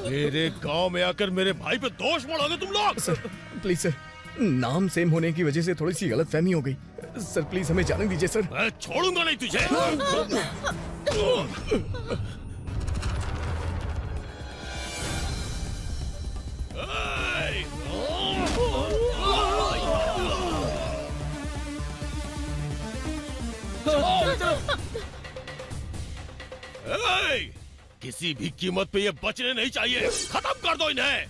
मेरे गांव में आकर मेरे भाई पे दोष मढ़ोगे तुम लोग? सर प्लीज सर, नाम सेम होने की वजह से थोड़ी सी गलतफहमी हो गई। सर प्लीज हमें जाने दीजिए सर। मैं छोड़ूंगा नहीं तुझे। किसी भी कीमत पे ये बचने नहीं चाहिए। खत्म कर दो इन्हें।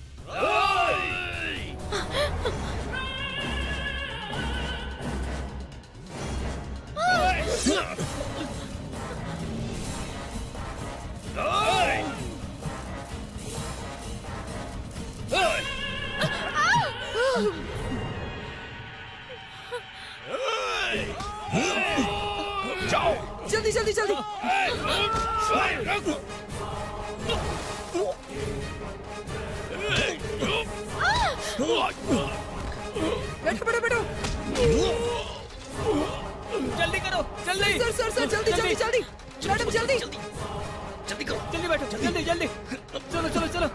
जाओ जल्दी जल्दी जल्दी। बैठो बैठो बैठो। जल्दी करो जल्दी। सर सर सर जल्दी जल्दी जल्दी मैडम जल्दी जल्दी करो जल्दी बैठो जल्दी जल्दी। चलो चलो चलो।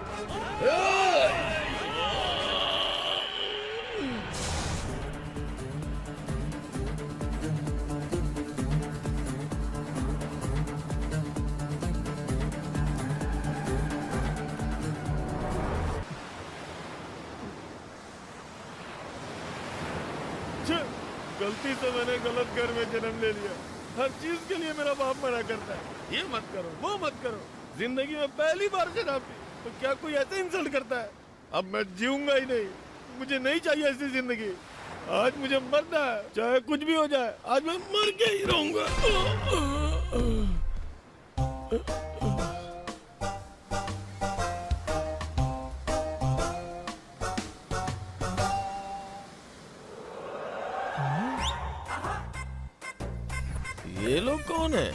गलती से मैंने गलत घर में जन्म ले लिया। हर चीज के लिए मेरा बाप मना करता है, ये मत करो वो मत करो। जिंदगी में पहली बार शराब पी तो क्या कोई ऐसे इंसल्ट करता है? अब मैं जीऊंगा ही नहीं। मुझे नहीं चाहिए ऐसी जिंदगी। आज मुझे मरना है, चाहे कुछ भी हो जाए। आज मैं मर के ही रहूंगा। ये लोग कौन है?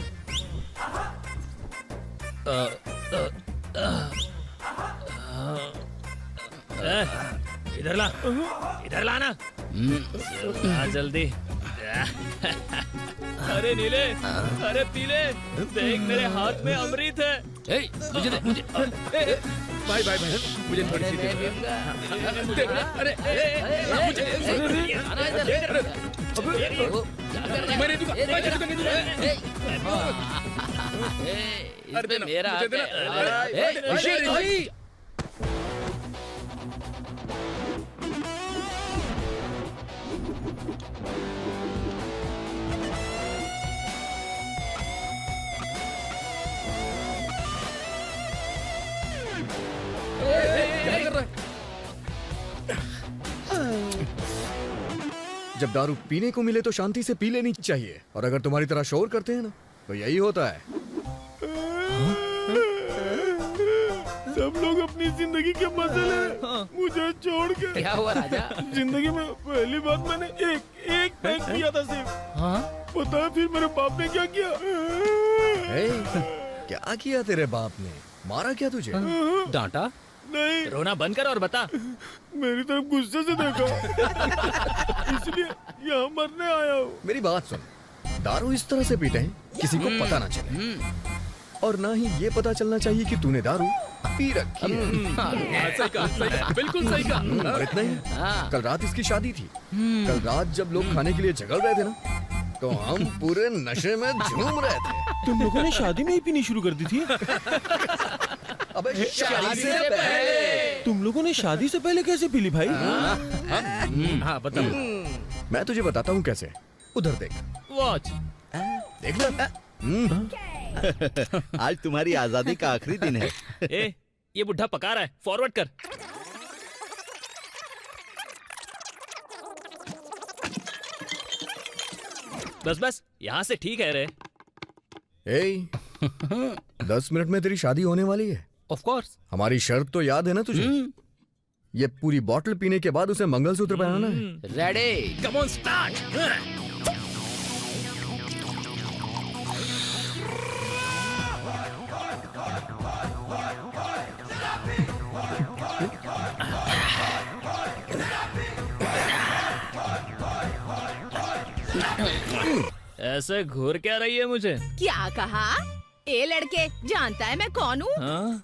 इधर ला, इधर ला ना। ला जल्दी। अरे नीले, अरे पीले, देख मेरे हाथ में अमृत है। मुझे दे, मुझे। भाई भाई भाई मुझे थोड़ी सी दे। अरे मेरे दूंगा, मेरा जब दारू पीने को मिले तो शांति से पी लेनी चाहिए, और अगर तुम्हारी तरह शोर करते हैं ना तो यही होता है। सब लोग अपनी जिंदगी के मजे ले, मुझे छोड़ के। क्या हुआ राजा? जिंदगी में पहली बार मैंने एक पैक किया था सिर्फ। पता है फिर मेरे बाप ने क्या किया? क्या किया तेरे बाप ने? मारा क्या तुझे? डांटा? नहीं, रोना बंद कर और बता। मेरी तरफ गुस्से से देखा, इसलिए यहाँ मरने आया हूँ। मेरी बात सुन, दारू इस तरह से पीते हैं किसी को पता ना चले, और ना ही ये पता चलना चाहिए कि तूने दारू पी रखी है। सही कहा, बिल्कुल सही कहा। और इतना ही, कल रात इसकी शादी थी। कल रात जब लोग खाने के लिए झगड़ रहे थे ना, तो हम पूरे नशे में झूम रहे थे। तुम लोगों ने शादी में ही पीनी शुरू कर दी थी? अबे शादी से पहले। तुम लोगों ने शादी से पहले कैसे पी ली भाई? हाँ बता। मैं तुझे बताता हूँ कैसे। उधर देख, वॉच। देख ले। आज तुम्हारी आजादी का आखिरी दिन है। ए, ये बुढ़ा पका रहा है, फॉरवर्ड कर। बस बस, यहाँ से ठीक है रे। 10 मिनट में तेरी शादी होने वाली है। Of course. हमारी शर्त तो याद है ना तुझे? ये पूरी बोतल पीने के बाद उसे मंगलसूत्र पहनाना है। Ready, come on start. ऐसे घूर क्या रही है मुझे? क्या कहा? ए लड़के, जानता है मैं कौन हूँ?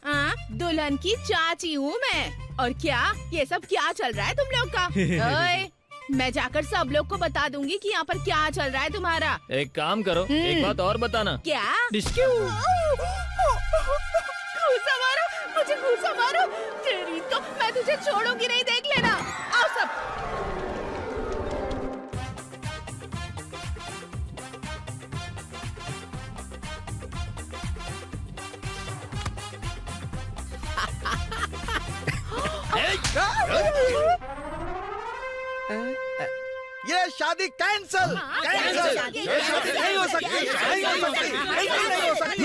हाँ? दुल्हन की चाची हूँ मैं। और क्या ये सब क्या चल रहा है तुम लोग का? ओए, मैं जाकर सब लोग को बता दूंगी कि यहाँ पर क्या चल रहा है तुम्हारा। एक काम करो, एक बात और बताना। क्या? डिस्क्यू। घूसा मारो, मुझे घूसा मारो। तेरी तो मैं तुझे छोड़ूंगी नहीं, देख लेना। आओ सब। ये शादी कैंसल कैंसल ये शादी नहीं हो सकती नहीं हो सकती बिल्कुल नहीं हो सकती।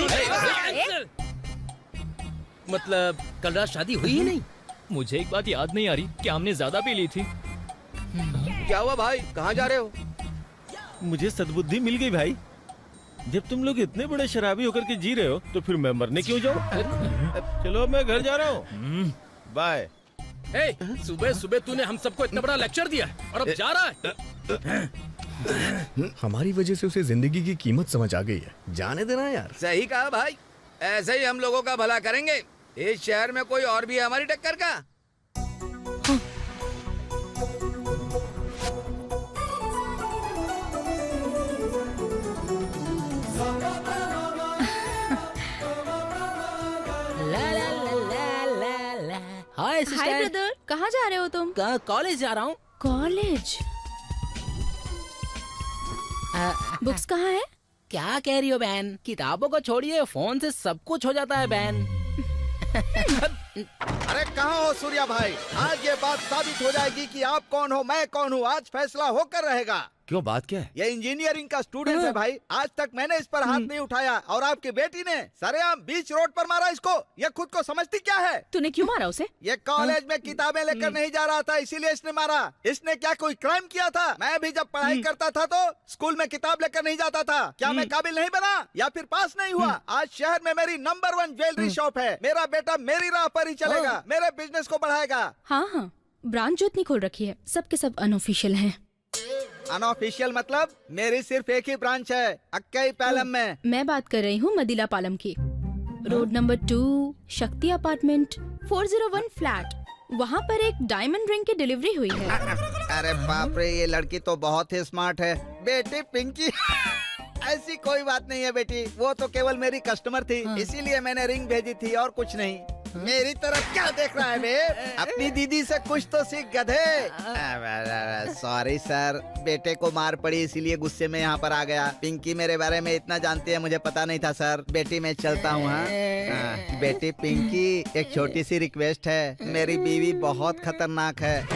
मतलब कल रात शादी हुई ही नहीं। मुझे एक बात याद नहीं आ रही कि हमने ज्यादा पी ली थी। क्या हुआ भाई, कहाँ जा रहे हो? मुझे सद्बुद्धि मिल गई भाई। जब तुम लोग इतने बड़े शराबी होकर के जी रहे हो तो फिर मैं मरने क्यों जाऊं? चलो मैं घर जा रहा हूँ, बाय। सुबह सुबह तूने हम सबको इतना बड़ा लेक्चर दिया और अब जा रहा है। हमारी वजह से उसे जिंदगी की कीमत समझ आ गई है। जाने देना यार। सही कहा भाई, ऐसे ही हम लोगों का भला करेंगे। इस शहर में कोई और भी है हमारी टक्कर का? हाय हाय सिस्टर। ब्रदर, कहाँ जा रहे हो तुम? कॉलेज जा रहा हूँ। कॉलेज? बुक्स कहाँ है? क्या कह रही हो बहन? किताबों को छोड़िए, फोन से सब कुछ हो जाता है बहन। अरे कहाँ हो सूर्या भाई? आज ये बात साबित हो जाएगी कि आप कौन हो मैं कौन हूँ। आज फैसला होकर रहेगा। क्यों, बात क्या है? ये इंजीनियरिंग का स्टूडेंट है भाई। आज तक मैंने इस पर हाथ नहीं उठाया और आपकी बेटी ने सरेआम बीच रोड पर मारा इसको। ये खुद को समझती क्या है? तूने क्यों मारा उसे? ये कॉलेज में किताबें लेकर नहीं जा रहा था, इसीलिए इसने मारा। इसने क्या कोई क्राइम किया था? मैं भी जब पढ़ाई करता था तो स्कूल में किताब लेकर नहीं जाता था। क्या मैं काबिल नहीं बना या फिर पास नहीं हुआ? आज शहर में मेरी नंबर 1 ज्वेलरी शॉप है। मेरा बेटा मेरी राह पर ही चलेगा, मेरे बिजनेस को बढ़ाएगा। हाँ हाँ, ब्रांच जो इतनी खोल रखी है, सबके सब अनऑफिशियल हैं। अनऑफिशियल मतलब? मेरी सिर्फ एक ही ब्रांच है, अक्कई पैलम में। मैं बात कर रही हूँ मदिला पालम की। रोड नंबर 2, शक्ति अपार्टमेंट, 401 फ्लैट। वहाँ पर एक डायमंड रिंग की डिलीवरी हुई है। अरे बाप रे, ये लड़की तो बहुत ही स्मार्ट है। बेटी पिंकी ऐसी कोई बात नहीं है बेटी, वो तो केवल मेरी कस्टमर थी, इसीलिए मैंने रिंग भेजी थी और कुछ नहीं। मेरी तरफ क्या देख रहा है बे? अपनी दीदी से कुछ तो सीख गधे। सॉरी सर, बेटे को मार पड़ी इसीलिए गुस्से में यहाँ पर आ गया। पिंकी मेरे बारे में इतना जानती है, मुझे पता नहीं था सर। बेटी मैं चलता हूँ। हाँ बेटी पिंकी, एक छोटी सी रिक्वेस्ट है। मेरी बीवी बहुत खतरनाक है।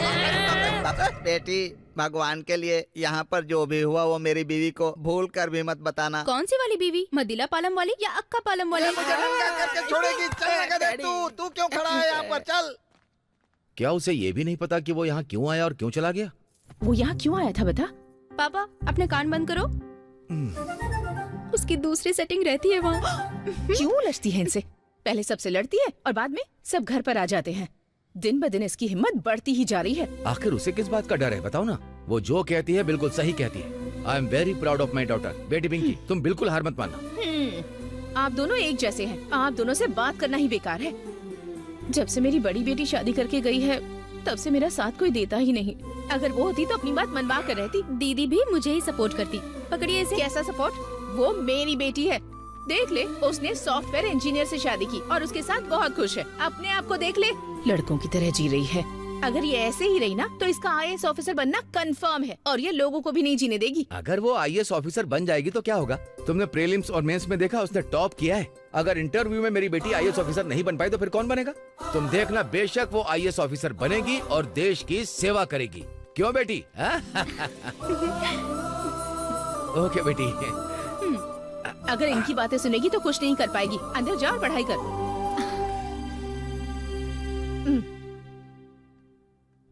बेटी भगवान के लिए यहाँ पर जो भी हुआ वो मेरी बीवी को भूल कर भी मत बताना। कौन सी वाली बीवी? मदिला पालम वाली या अक्का पालम वाली? मुझे नंगा करके छोड़ेगी? चल गधे, तू क्यों खड़ा है यहाँ पर? चल। क्या उसे ये भी नहीं पता कि वो यहाँ क्यों आया और क्यों चला गया? वो यहाँ क्यों आया था बता? पापा अपने कान बंद करो। उसकी दूसरी सेटिंग रहती है वहाँ। क्यों लड़ती है इनसे? पहले सबसे लड़ती है और बाद में सब घर पर आ जाते हैं। दिन ब दिन इसकी हिम्मत बढ़ती ही जा रही है। आखिर उसे किस बात का डर है, बताओ ना। वो जो कहती है बिल्कुल सही कहती है। I am very proud of my daughter. बेटी पिंकी, तुम बिल्कुल हार मत मानना। आप दोनों एक जैसे हैं। आप दोनों से बात करना ही बेकार है। जब से मेरी बड़ी बेटी शादी करके गई है, तब से मेरा साथ कोई देता ही नहीं। अगर वो होती तो अपनी बात मनवा कर रहती। दीदी भी मुझे ही सपोर्ट करती। पकड़िए इसे। कैसा सपोर्ट? वो मेरी बेटी है, देख ले। उसने सॉफ्टवेयर इंजीनियर से शादी की और उसके साथ बहुत खुश है। अपने आप को देख ले, लड़कों की तरह जी रही है। अगर ये ऐसे ही रही ना तो इसका IAS ऑफिसर बनना कंफर्म है और ये लोगों को भी नहीं जीने देगी। अगर वो IAS ऑफिसर बन जाएगी तो क्या होगा? तुमने प्रीलिम्स और मेंस में देखा, उसने टॉप किया है। अगर इंटरव्यू में मेरी बेटी IAS ऑफिसर नहीं बन पाई तो फिर कौन बनेगा? तुम देखना, बेशक वो IAS ऑफिसर बनेगी और देश की सेवा करेगी। क्यों बेटी? ओके बेटी। अगर इनकी बातें सुनेगी तो कुछ नहीं कर पाएगी। अंदर जा और पढ़ाई कर।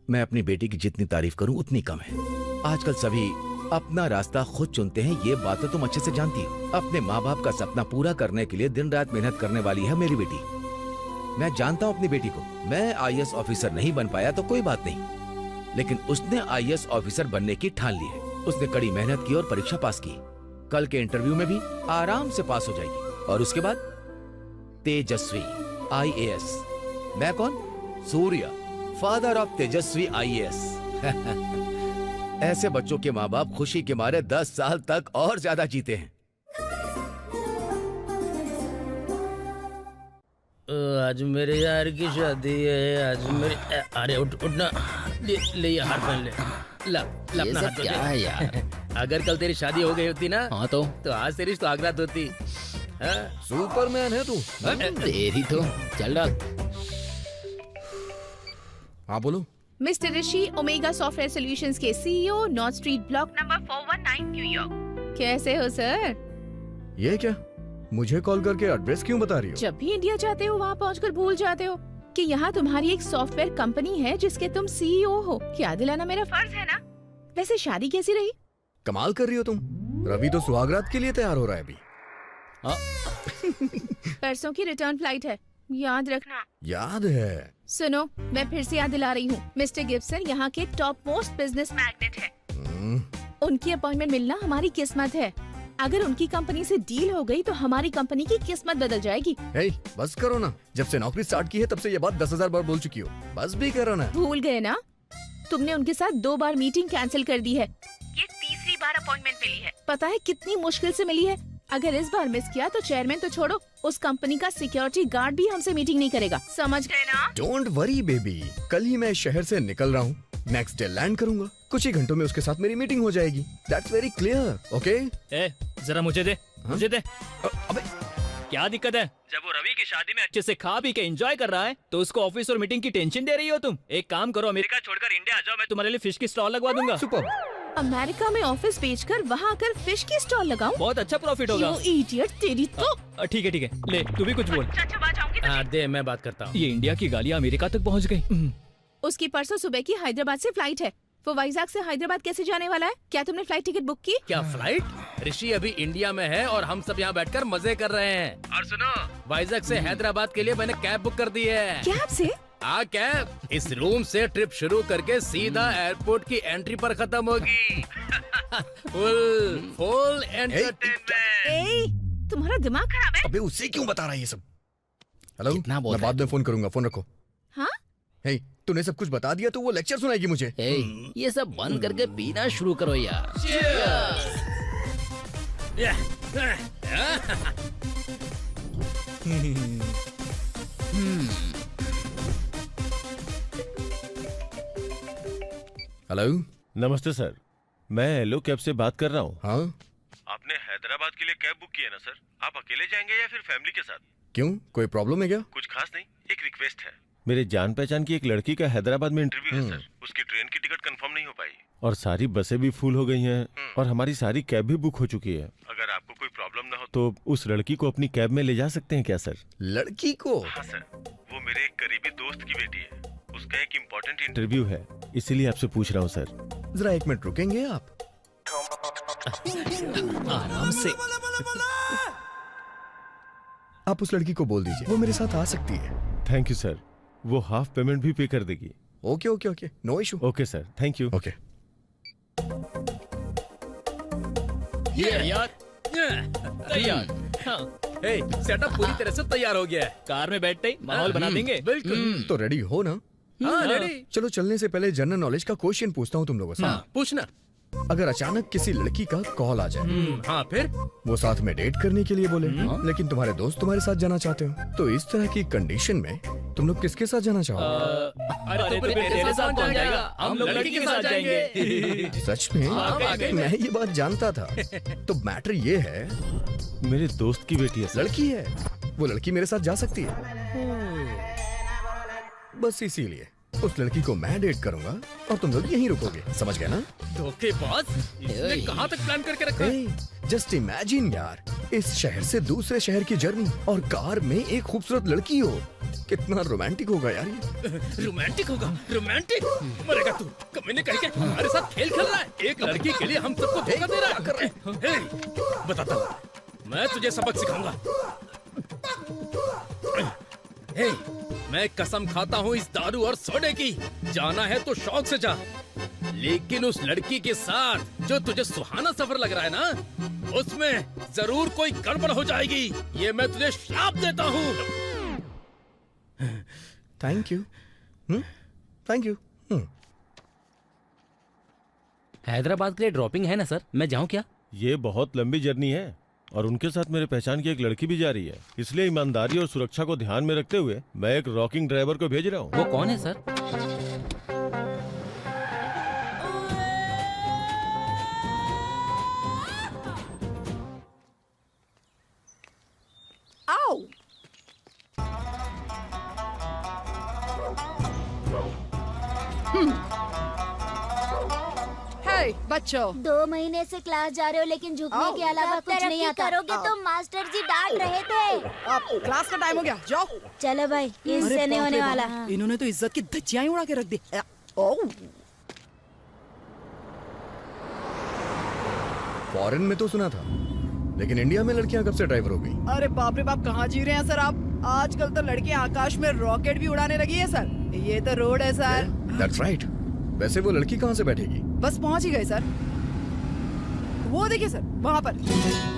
मैं अपनी बेटी की जितनी तारीफ करूं उतनी कम है। आजकल सभी अपना रास्ता खुद चुनते हैं, ये बात तो तुम अच्छे से जानती हो। अपने माँ बाप का सपना पूरा करने के लिए दिन रात मेहनत करने वाली है मेरी बेटी। मैं जानता हूँ अपनी बेटी को। मैं IAS ऑफिसर नहीं बन पाया तो कोई बात नहीं, लेकिन उसने IAS ऑफिसर बनने की ठान ली है। उसने कड़ी मेहनत की और परीक्षा पास की। कल के इंटरव्यू में भी आराम से पास हो जाएगी। और उसके बाद तेजस्वी IAS। मैं कौन? सूर्य, फादर ऑफ तेजस्वी IAS। ऐसे बच्चों के माँ बाप खुशी के मारे 10 साल तक और ज्यादा जीते हैं। आज मेरे यार की शादी है, आज मेरे अरे उठना, ले ये हाथ पहन ले, ला अपना हाथ क्या है यार। अगर कल तेरी शादी हो गई होती ना, हाँ तो आज तेरी सुहागरात होती। सुपरमैन है तू। तेरी तो चल रहा। हाँ बोलो। मिस्टर ऋषि, ओमेगा सॉफ्टवेयर सॉल्यूशंस के CEO, north street block number 419 New York. कैसे हो सर? ये क्या, मुझे कॉल करके एड्रेस क्यों बता रही हो? जब भी इंडिया जाते हो वहाँ पहुँचकर भूल जाते हो कि यहाँ तुम्हारी एक सॉफ्टवेयर कंपनी है जिसके तुम CEO हो। याद दिलाना मेरा फर्ज है ना। वैसे शादी कैसी रही? कमाल कर रही हो तुम। रवि तो सुहागरात के लिए तैयार हो रहा है अभी। परसों की रिटर्न फ्लाइट है, याद रखना। याद है। सुनो, मैं फिर से याद दिला रही हूँ, मिस्टर गिब्सन यहाँ के टॉप मोस्ट बिजनेस मैग्नेट है। उनकी अपॉइंटमेंट मिलना हमारी किस्मत है। अगर उनकी कंपनी से डील हो गई तो हमारी कंपनी की किस्मत बदल जाएगी। हे, बस करो ना। जब से नौकरी स्टार्ट की है तब से ये बात 10,000 बार बोल चुकी हो। बस भी करो ना। भूल गए ना? तुमने उनके साथ 2 बार मीटिंग कैंसिल कर दी है। ये तीसरी बार अपॉइंटमेंट मिली है। पता है कितनी मुश्किल से मिली है। अगर इस बार मिस किया तो चेयरमैन तो छोड़ो, उस कंपनी का सिक्योरिटी गार्ड भी हमसे मीटिंग नहीं करेगा। समझ गए ना? डोंट वरी बेबी, कल ही मैं शहर से निकल रहा हूँ। नेक्स्ट डे लैंड करूंगा। कुछ ही घंटों में उसके साथ मेरी मीटिंग हो जाएगी। That's very clear. ओके? जरा मुझे दे, मुझे दे। अबे क्या दिक्कत है? जब वो रवि की शादी में अच्छे से खा पी के एंजॉय कर रहा है तो उसको ऑफिस और मीटिंग की टेंशन दे रही हो तुम। एक काम करो, अमेरिका छोड़कर इंडिया आ जाओ, मैं तुम्हारे लिए फिश की स्टॉल लगवा दूंगा। सुपर। अमेरिका में ऑफिस बेचकर वहाँ आकर फिश की स्टॉल लगाऊं? बहुत अच्छा प्रॉफिट होगा। You idiot, तेरी तो। ठीक है ले, तू भी कुछ बोल। हाँ दे, मैं बात करता हूँ। ये इंडिया की गालियाँ अमेरिका तक पहुँच गई। उसकी परसों सुबह की हैदराबाद से फ्लाइट है। वो वाइजैक से हैदराबाद कैसे जाने वाला है? क्या तुमने फ्लाइट टिकट बुक की? क्या फ्लाइट? ऋषि अभी इंडिया में है और हम सब यहाँ बैठकर मजे कर रहे हैं। और सुनो, वाइजैक से हैदराबाद के लिए मैंने कैब बुक कर दी है। कैब से? हाँ कैब। इस रूम से ट्रिप शुरू करके सीधा एयरपोर्ट की एंट्री पर खत्म होगी। Full entertainment. ए, तुम्हारा दिमाग खराब है? अबे उसे क्यों बता रहा है ये सब? हेलो, कितना बोल मैं रहा बाद में फोन करूंगा। फोन रखो। हाँ? हे, तूने सब कुछ बता दिया तो वो लेक्चर सुनाएगी मुझे। ये सब बंद करके पीना शुरू करो यार। हेलो। नमस्ते सर, मैं एलो कैब से बात कर रहा हूँ। हाँ? आपने हैदराबाद के लिए कैब बुक की है ना सर? आप अकेले जाएंगे या फिर फैमिली के साथ? क्यों, कोई प्रॉब्लम है क्या? कुछ खास नहीं, एक रिक्वेस्ट है। मेरे जान पहचान की एक लड़की का हैदराबाद में इंटरव्यू है सर। उसकी ट्रेन की टिकट कंफर्म नहीं हो पाई और सारी बसें भी फुल हो गई हैं और हमारी सारी कैब भी बुक हो चुकी है। अगर आपको कोई प्रॉब्लम ना हो तो उस लड़की को अपनी कैब में ले जा सकते हैं क्या सर? लड़की को? हाँ सर, वो मेरे एक करीबी दोस्त की बेटी है। उसका एक इम्पोर्टेंट इंटरव्यू है, इसीलिए आपसे पूछ रहा हूँ सर। जरा 1 मिनट रुकेंगे आप? आराम से। आप उस लड़की को बोल दीजिए वो मेरे साथ आ सकती है। थैंक यू सर, वो हाफ पेमेंट भी पे कर देगी। Okay okay okay, no issue. Okay sir, thank you. Okay. यार तैयार। हाँ, सेटअप पूरी तरह से तैयार हो गया है। कार में बैठते ही माहौल बना देंगे। बिल्कुल। तो रेडी हो ना? हाँ रेडी। चलो चलने से पहले जनरल नॉलेज का क्वेश्चन पूछता हूँ तुम लोगों से। हाँ पूछना। अगर अचानक किसी लड़की का कॉल आ जाए, हाँ फिर? वो साथ में डेट करने के लिए बोले, लेकिन तुम्हारे दोस्त तुम्हारे साथ जाना चाहते हो, तो इस तरह की कंडीशन में तुम लोग किसके साथ जाना चाहोगे? अरे तो फिर तेरे साथ कौन जाएगा? हम लोग लड़की के साथ जाएंगे। सच में? मैं ये बात जानता था। तो मैटर ये है, मेरे दोस्त की बेटी है सर। लड़की है, वो लड़की मेरे साथ जा सकती है। बस इसीलिए उस लड़की को मैं डेट करूंगा और तुम लोग यहीं रुकोगे। समझ गए ना? धोखेबाज, इसने कहाँ तक प्लान करके रखा है? जस्ट इमेजिन यार, इस शहर से दूसरे शहर की जर्नी और कार में एक खूबसूरत लड़की हो। कितना रोमांटिक होगा यार ये। रोमांटिक होगा? रोमांटिक? मरेगा तू। कमीने कहीं के हमारे साथ खेल खेल रहा है। एक लड़की के लिए हम सबको धोखा दे रहा है। बताता हूँ, मैं तुझे सबक सिखाऊंगा। मैं कसम खाता हूँ इस दारू और सोडे की। जाना है तो शौक से जा, लेकिन उस लड़की के साथ जो तुझे सुहाना सफर लग रहा है ना, उसमें जरूर कोई गड़बड़ हो जाएगी। ये मैं तुझे श्राप देता हूँ। Thank you. Thank you. Hyderabad के लिए ड्रॉपिंग है ना सर, मैं जाऊँ क्या? ये बहुत लंबी जर्नी है और उनके साथ मेरे पहचान की एक लड़की भी जा रही है, इसलिए ईमानदारी और सुरक्षा को ध्यान में रखते हुए मैं एक रॉकिंग ड्राइवर को भेज रहा हूँ। वो कौन है सर? आओ। हे बच्चों, 2 महीने से क्लास जा रहे हो लेकिन झुकने आओ। के अलावा कुछ नहीं आता। करोगे तो मास्टर जी डांट रहे थे। आप क्लास का टाइम हो गया, जाओ। चलो भाई, इससे नहीं होने वाला। इन्होंने तो इज्जत की धज्जियां ही उड़ा के रख दी। ओह, फॉरेन में तो सुना था, लेकिन इंडिया में लड़कियां कब से ड्राइवर हो गई? अरे बाप रे बाप, कहाँ जी रहे हैं सर आप? आजकल तो लड़कियां आकाश में रॉकेट भी उड़ाने लगी है सर। ये तो रोड है सर। That's right. वैसे वो लड़की कहाँ से बैठेगी? बस पहुंच ही गए सर। वो देखिए सर, वहाँ पर।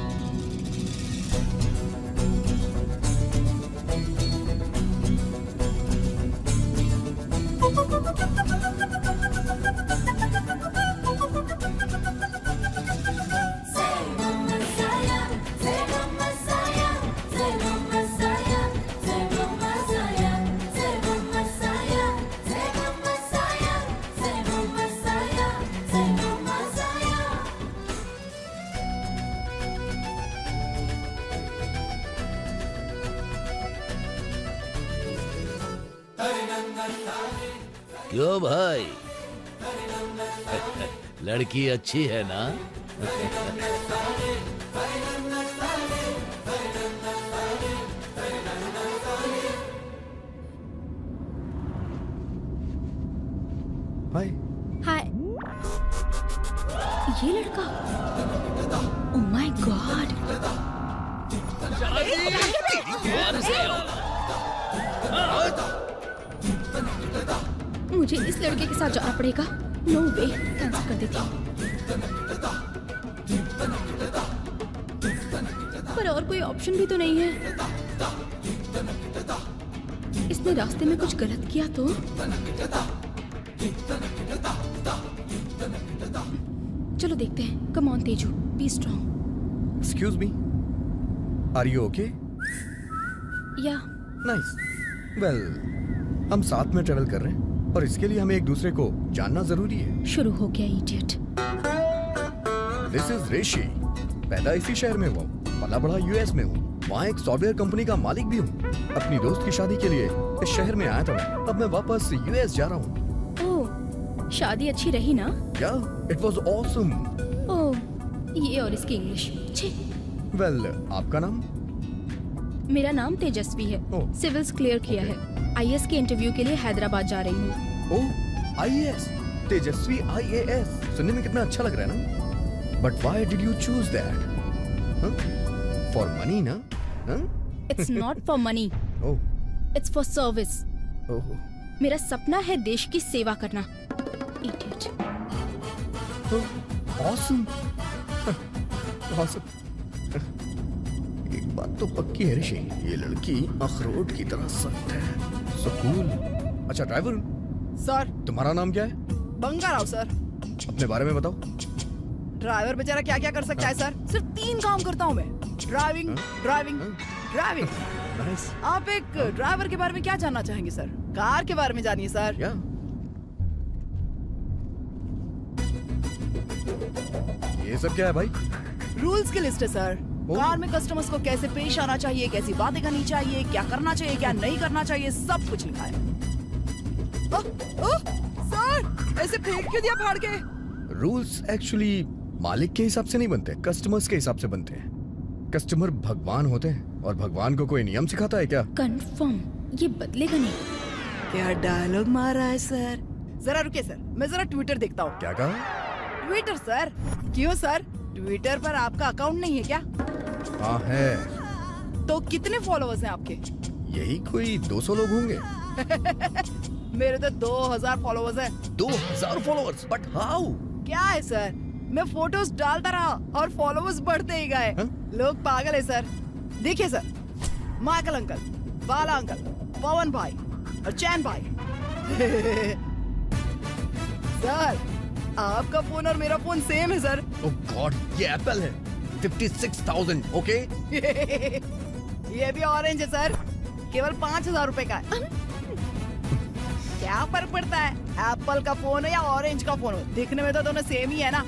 क्यों भाई, लड़की अच्छी है ना? हाय। हाय, ये लड़का। Oh my God. मुझे इस लड़के के साथ जाना पड़ेगा। नो वे, कैंसिल कर देती हूँ। पर और कोई ऑप्शन भी तो नहीं है। इसने रास्ते में कुछ गलत किया तो? चलो देखते हैं। Come on Teju, be strong. Excuse me, are you okay? Yeah nice. Well, हम साथ में ट्रेवल कर रहे हैं और इसके लिए हमें एक दूसरे को जानना जरूरी है। शुरू हो गया इडियट। दिस इज ऋषि। पैदा इसी शहर में हुआ, पला बड़ा यूएस में हूँ। वहाँ एक सॉफ्टवेयर कंपनी का मालिक भी हूँ। अपनी दोस्त की शादी के लिए इस शहर में आया था मैं। अब मैं वापस यूएस जा रहा हूँ। ओह, शादी अच्छी रही ना? या, इट वाज ऑसम। ओह, ये और इसकी इंग्लिश। छे। वेल, आपका नाम? मेरा नाम तेजस्वी है। ओह। सिविल्स क्लियर किया है। आईएएस के इंटरव्यू के लिए हैदराबाद जा रही हूँ। ओह, आईएएस। तेजस्वी आईएएस सुनने में कितना अच्छा लग रहा है ना? But why did you choose that? For money ना? It's not for money, oh, it's for service. Oh, मेरा सपना है देश की सेवा करना। इडियट। ऑसम। ऑसम। एक बात तो पक्की है ऋषि, ये लड़की अखरोट की तरह सख्त है। So cool. अच्छा ड्राइवर, सर, तुम्हारा नाम क्या है? बंगाराव सर। अपने बारे में बताओ। ड्राइवर बेचारा क्या क्या कर सकता है सर? सिर्फ 3 काम करता हूँ मैं। Driving, driving, driving. नाइस। आप एक ड्राइवर के बारे में क्या जानना चाहेंगे सर? कार के बारे में जानिए सर। या, ये सब क्या है भाई? रूल्स की लिस्ट है सर। कार में कस्टमर्स को कैसे पेश आना चाहिए, कैसी बातें करनी चाहिए, क्या करना चाहिए, क्या नहीं करना चाहिए, सब कुछ लिखा है। सर, ऐसे फेंक क्यों दिया फाड़ के? रूल्स एक्चुअली मालिक के हिसाब से नहीं बनते, कस्टमर्स के हिसाब से बनते हैं। कस्टमर भगवान होते हैं और भगवान को कोई नियम सिखाता है क्या? कंफर्म, ये बदलेगा नहीं। क्या डायलॉग मारा है सर? जरा रुकिए सर, मैं जरा ट्विटर देखता हूँ। क्या कहा? Twitter sir? क्यों सर, ट्विटर पर आपका अकाउंट नहीं है क्या? हाँ है। तो कितने फॉलोअर्स हैं आपके? यही कोई 200 लोग होंगे। मेरे तो 2000 फॉलोवर्स है। 2000 फॉलोअर्स, बट हाउ? क्या है सर, मैं फोटोज डालता रहा और फॉलोवर्स बढ़ते ही गए। लोग पागल है सर। देखिए सर, माइकल अंकल, बाला अंकल, पवन भाई और चैन भाई। सर, आपका फोन और मेरा फोन सेम है सर। ओह गॉड, ये एप्पल है। 56,000, ओके? ये भी ऑरेंज है सर, केवल 5000 रुपए का है। क्या फर्क पड़ता है एप्पल का फोन है या ऑरेंज का फोन हो, दिखने में तो दोनों सेम ही है ना।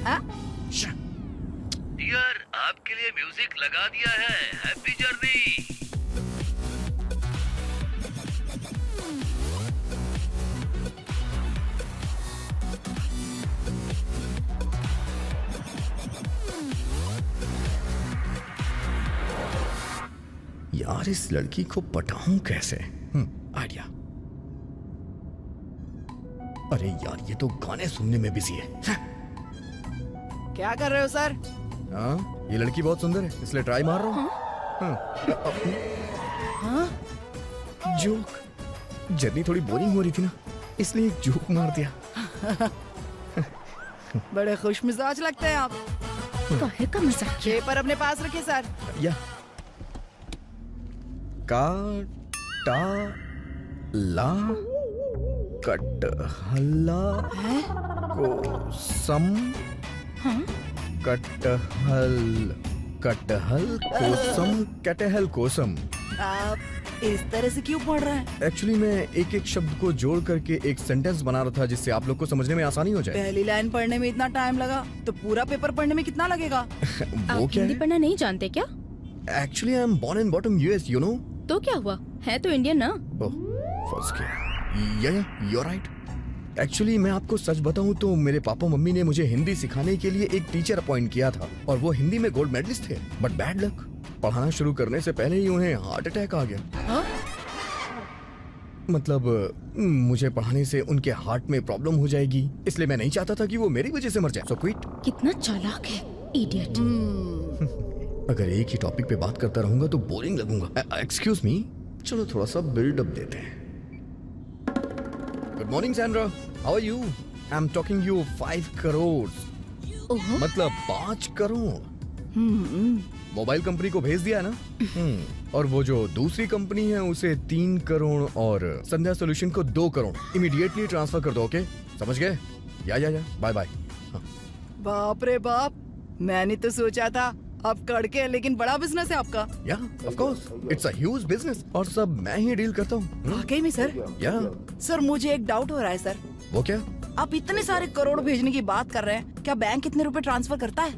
डियर, आपके लिए म्यूजिक लगा दिया है। Happy journey. यार, इस लड़की को पटाऊं कैसे? आइडिया। अरे यार, ये तो गाने सुनने में बिजी है। क्या कर रहे हो सर? हाँ, ये लड़की बहुत सुंदर है, इसलिए ट्राई मार रहा हूँ। जोक। जर्नी थोड़ी बोरिंग हो रही थी ना, इसलिए एक जोक मार दिया। बड़े खुश मिजाज लगते हैं आप। काहे का मजाक? पेपर अपने पास रखिए सर। या काटा ला कटहला कोसम कटहल कटहल कोसम कटहल कोसम। आप इस तरह से क्यों पढ़ रहे हैं? एक्चुअली मैं एक एक शब्द को जोड़ करके एक सेंटेंस बना रहा था, जिससे आप लोग को समझने में आसानी हो जाए। पहली लाइन पढ़ने में इतना टाइम लगा तो पूरा पेपर पढ़ने में कितना लगेगा? वो आप क्या हिंदी है? पढ़ना नहीं जानते क्या? Actually I am born and bottom US, you know. तो क्या हुआ, है तो इंडियन ना। ओह, फंस गया। या you're right. एक्चुअली मैं आपको सच बताऊं तो मेरे पापा मम्मी ने मुझे हिंदी सिखाने के लिए एक टीचर अपॉइंट किया था, और वो हिंदी में गोल्ड मेडलिस्ट थे। बट बैड लक, पढ़ाना शुरू करने से पहले ही उन्हें हार्ट अटैक आ गया। हाँ? मतलब मुझे पढ़ाने से उनके हार्ट में प्रॉब्लम हो जाएगी, इसलिए मैं नहीं चाहता था कि वो मेरी वजह से मर जाए। सो क्विट। कितना चालाक है, इडियट। अगर एक ही टॉपिक पे बात करता रहूंगा तो बोरिंग लगूंगा। एक्सक्यूज मी, चलो थोड़ा सा बिल्डअप देते हैं। Good morning Sandra, how are you? I am talking you 5 crore, ओहो, मतलब 5 करोड़। मोबाइल कंपनी को भेज दिया ना। और वो जो दूसरी कंपनी है उसे 3 करोड़ और संध्या सॉल्यूशन को 2 करोड़ इमीडिएटली ट्रांसफर कर दो, ओके? समझ गए? या बाय बाय। बाप रे बाप, मैंने तो सोचा था आप कड़के, लेकिन बड़ा बिजनेस है आपका। या of course, it's a huge business, और सब मैं ही डील करता हूँ। वाकई में सर? या सर, मुझे एक डाउट हो रहा है सर। वो क्या? आप इतने सारे करोड़ भेजने की बात कर रहे हैं, क्या बैंक कितने रुपए ट्रांसफर करता है?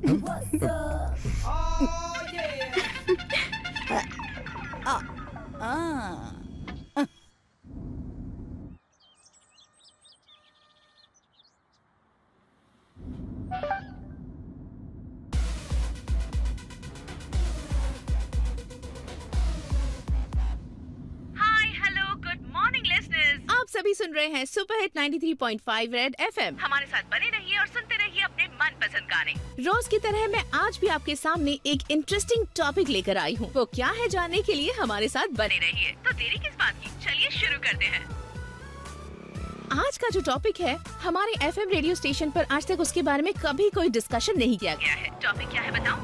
आप सभी सुन रहे हैं सुपर हिट 93.5 रेड एफएम। हमारे साथ बने रहिए और सुनते रहिए अपने मनपसंद गाने। रोज की तरह मैं आज भी आपके सामने एक इंटरेस्टिंग टॉपिक लेकर आई हूँ। वो क्या है, जानने के लिए हमारे साथ बने रहिए। तो देरी किस बात की, चलिए शुरू करते हैं। आज का जो टॉपिक है, हमारे एफएम रेडियो स्टेशन पर आज तक उसके बारे में कभी कोई डिस्कशन नहीं किया गया है। टॉपिक क्या है बताऊं?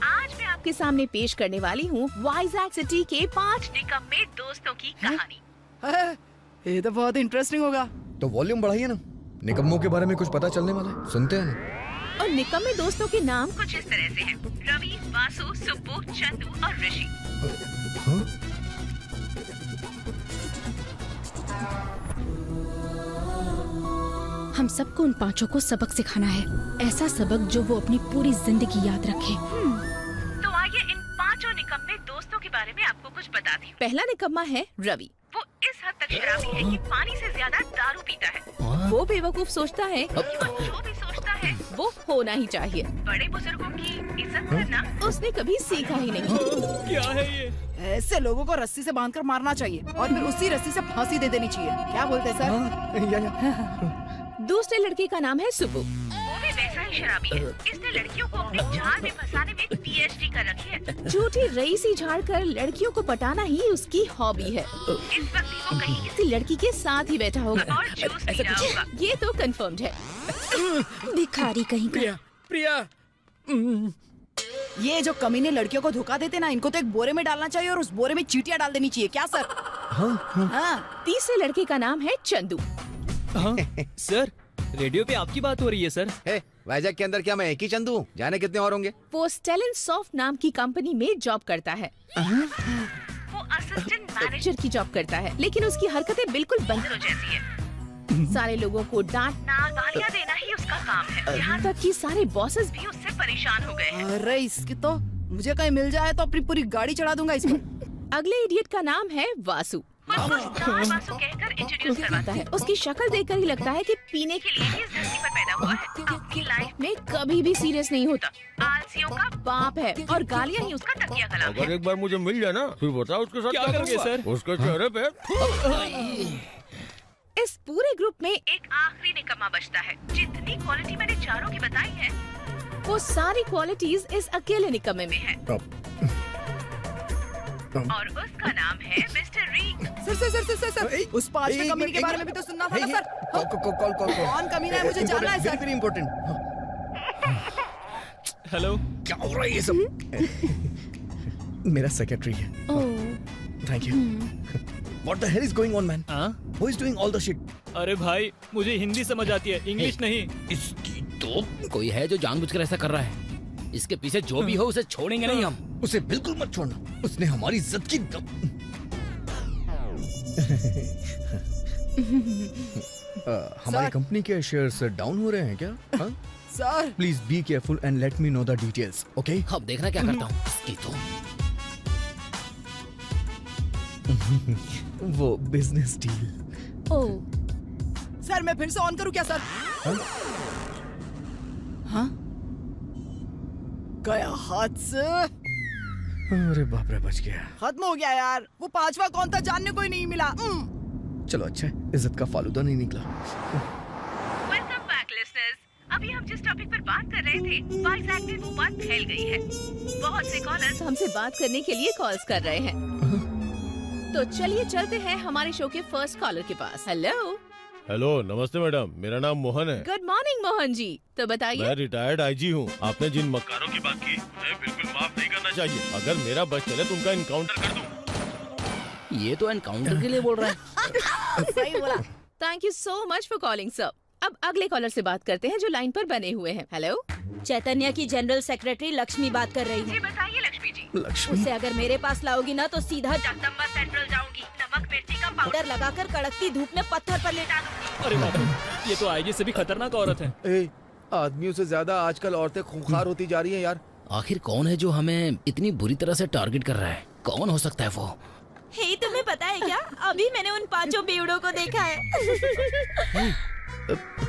आज मैं आपके सामने पेश करने वाली हूँ वाइजैक सिटी के 5 निकम्मे दोस्तों की कहानी। ये तो बहुत इंटरेस्टिंग होगा। तो वॉल्यूम बढ़ाइए ना, निकम्मों के बारे में कुछ पता चलने वाला है, सुनते हैं ना। और निकम्मे दोस्तों के नाम कुछ इस तरह से हैं: रवि, वासु, सुब्बू, चंदू और ऋषि। हाँ? हम सबको उन पांचों को सबक सिखाना है, ऐसा सबक जो वो अपनी पूरी जिंदगी याद रखे। तो आइए इन पांचों निकम्मे दोस्तों के बारे में आपको कुछ बताती हूँ। पहला निकम्मा है रवि। वो इस हद तक शराबी है कि पानी से ज्यादा दारू पीता है। वो बेवकूफ सोचता है कि वो जो भी सोचता है वो होना ही चाहिए। बड़े बुजुर्गों की इज्जत करना उसने कभी सीखा ही नहीं। क्या है ये? ऐसे लोगों को रस्सी से बांधकर मारना चाहिए और फिर उसी रस्सी से फांसी दे देनी चाहिए। क्या बोलते हैं सर? या। दूसरे लड़के का नाम है सुब्बू। वो भी वैसा ही शराबी है। इसने लड़कियों को अपने जाल में फंसाने में पीएचडी कर रखी है। झूठी रईसी झाड़कर लड़कियों को पटाना ही उसकी हॉबी है। इस वक्त वो कहीं किसी लड़की के साथ ही बैठा होगा और जूस पी रहा होगा। ये तो कंफर्म्ड है। भिखारी कहीं का। प्रिया ये जो कमीने लड़कियों को धोखा देते ना, इनको तो एक बोरे में डालना चाहिए और उस बोरे में चींटियां डाल देनी चाहिए। क्या सर? हाँ। तीसरे लड़के का नाम है चंदू। हाँ सर, रेडियो पे आपकी बात हो रही है सर। वैजाग के अंदर क्या मैं एक ही चंदू हूँ? जाने कितने और होंगे? वो स्टेलिन सॉफ्ट नाम की कंपनी में जॉब करता है। वो असिस्टेंट मैनेजर की जॉब करता है, लेकिन उसकी हरकतें बिल्कुल बंदरों जैसी है। सारे लोगों को डांटना, गालियाँ देना ही उसका काम है। यहाँ तक कि सारे बॉसेस भी उससे परेशान हो गए हैं। अरे इसकी तो मुझे कहीं मिल जाए तो अपनी पूरी गाड़ी चढ़ा दूंगा इस पर। अगले इडियट का नाम है वासु। वासु कहकर इंट्रोड्यूस करवाता है। उसकी शक्ल देखकर ही लगता है कि पीने के लिए ही इस धरती पर पैदा हुआ है। अपनी लाइफ में कभी भी सीरियस नहीं होता। आलसियों का बाप है और गालियाँ ही उसका तकिया कलाम है। अगर एक बार मुझे मिल जाए ना, फिर बताओ उसके साथ क्या करोगे सर? उसके चेहरे पे इस पूरे ग्रुप में एक आखिरी निकम्मा बचता है। जितनी क्वालिटी मैंने चारों की बताई है, वो सारी क्वालिटीज इस अकेले निकम्मे में है। और उसका नाम है मिस्टर रिंग। सर, उस पांचवे कमीने के बारे में भी तो सुनना था ना सर। कॉल कौन कमीना है मुझे जानना है सर। Very important. हेलो, क्या हो रहा है ये सब? मेरा सेक्रेटरी है। Thank you. What the hell is going on, man? हाँ? Who is doing all the shit? अरे भाई, मुझे हिंदी समझ आती है, इंग्लिश नहीं। इसकी तो कोई है जो जानबूझकर ऐसा कर रहा है। इसके पीछे जो भी हो उसे छोड़ेंगे नहीं हम। उसे बिल्कुल मत छोड़ना। उसने हमारी इज्जत की हमारी कंपनी के शेयर्स डाउन हो रहे हैं क्या? हाँ? Sir please be careful and let me know the details, okay? अब देखना क्या करता हूँ इसकी तो। वो बिजनेस डील। सर मैं फिर से ऑन करूं क्या सर? हाँ? गया हाथ से। अरे बाप रे, बच गया। खत्म हो गया यार। वो पांचवा कौन था जानने को ही नहीं मिला। चलो अच्छा है, इज्जत का फालूदा नहीं निकला। Welcome back listeners. अभी हम जिस टॉपिक पर बात कर रहे थे, वाइजैक में वो बात फैल गई है। बहुत से कॉलर्स हमसे बात करने के लिए कॉल्स कर रहे हैं। तो चलिए चलते हैं हमारे शो के फर्स्ट कॉलर के पास। हेलो, नमस्ते मैडम, मेरा नाम मोहन है। Good morning Mohan ji. तो बताइए। मैं रिटायर्ड आईजी हूँ। आपने जिन मक्कारों की बात की, उन्हें बिल्कुल माफ नहीं करना चाहिए। अगर मेरा बस चले तो उनका इनकाउंटर कर दूँ। ये तो एनकाउंटर के लिए बोल रहा है। सही बोला। Thank you so much for calling sir. अब अगले कॉलर से बात करते हैं जो लाइन पर बने हुए हैं। हेलो, चैतन्य की जनरल सेक्रेटरी लक्ष्मी बात कर रही है। बताइए लक्ष्मी जी। लक्ष्मी, उसे अगर मेरे पास लाओगी ना तो सीधा जगदम्बा सेंट्रल जाऊंगी। नमक मिर्ची का पाउडर पाउडर लगाकर कड़कती धूप में पत्थर पर लेटा दूंगी। अरे बाप रे, ये तो आईजी से भी खतरनाक औरत है। आदमियों से ज्यादा आजकल औरतें खूंखार होती जा रही हैं यार। आखिर कौन है जो हमें इतनी बुरी तरह से टारगेट कर रहा है? कौन हो सकता है वो? हे, तुम्हें पता है क्या? अभी मैंने उन पांचों बेवड़ों को देखा है।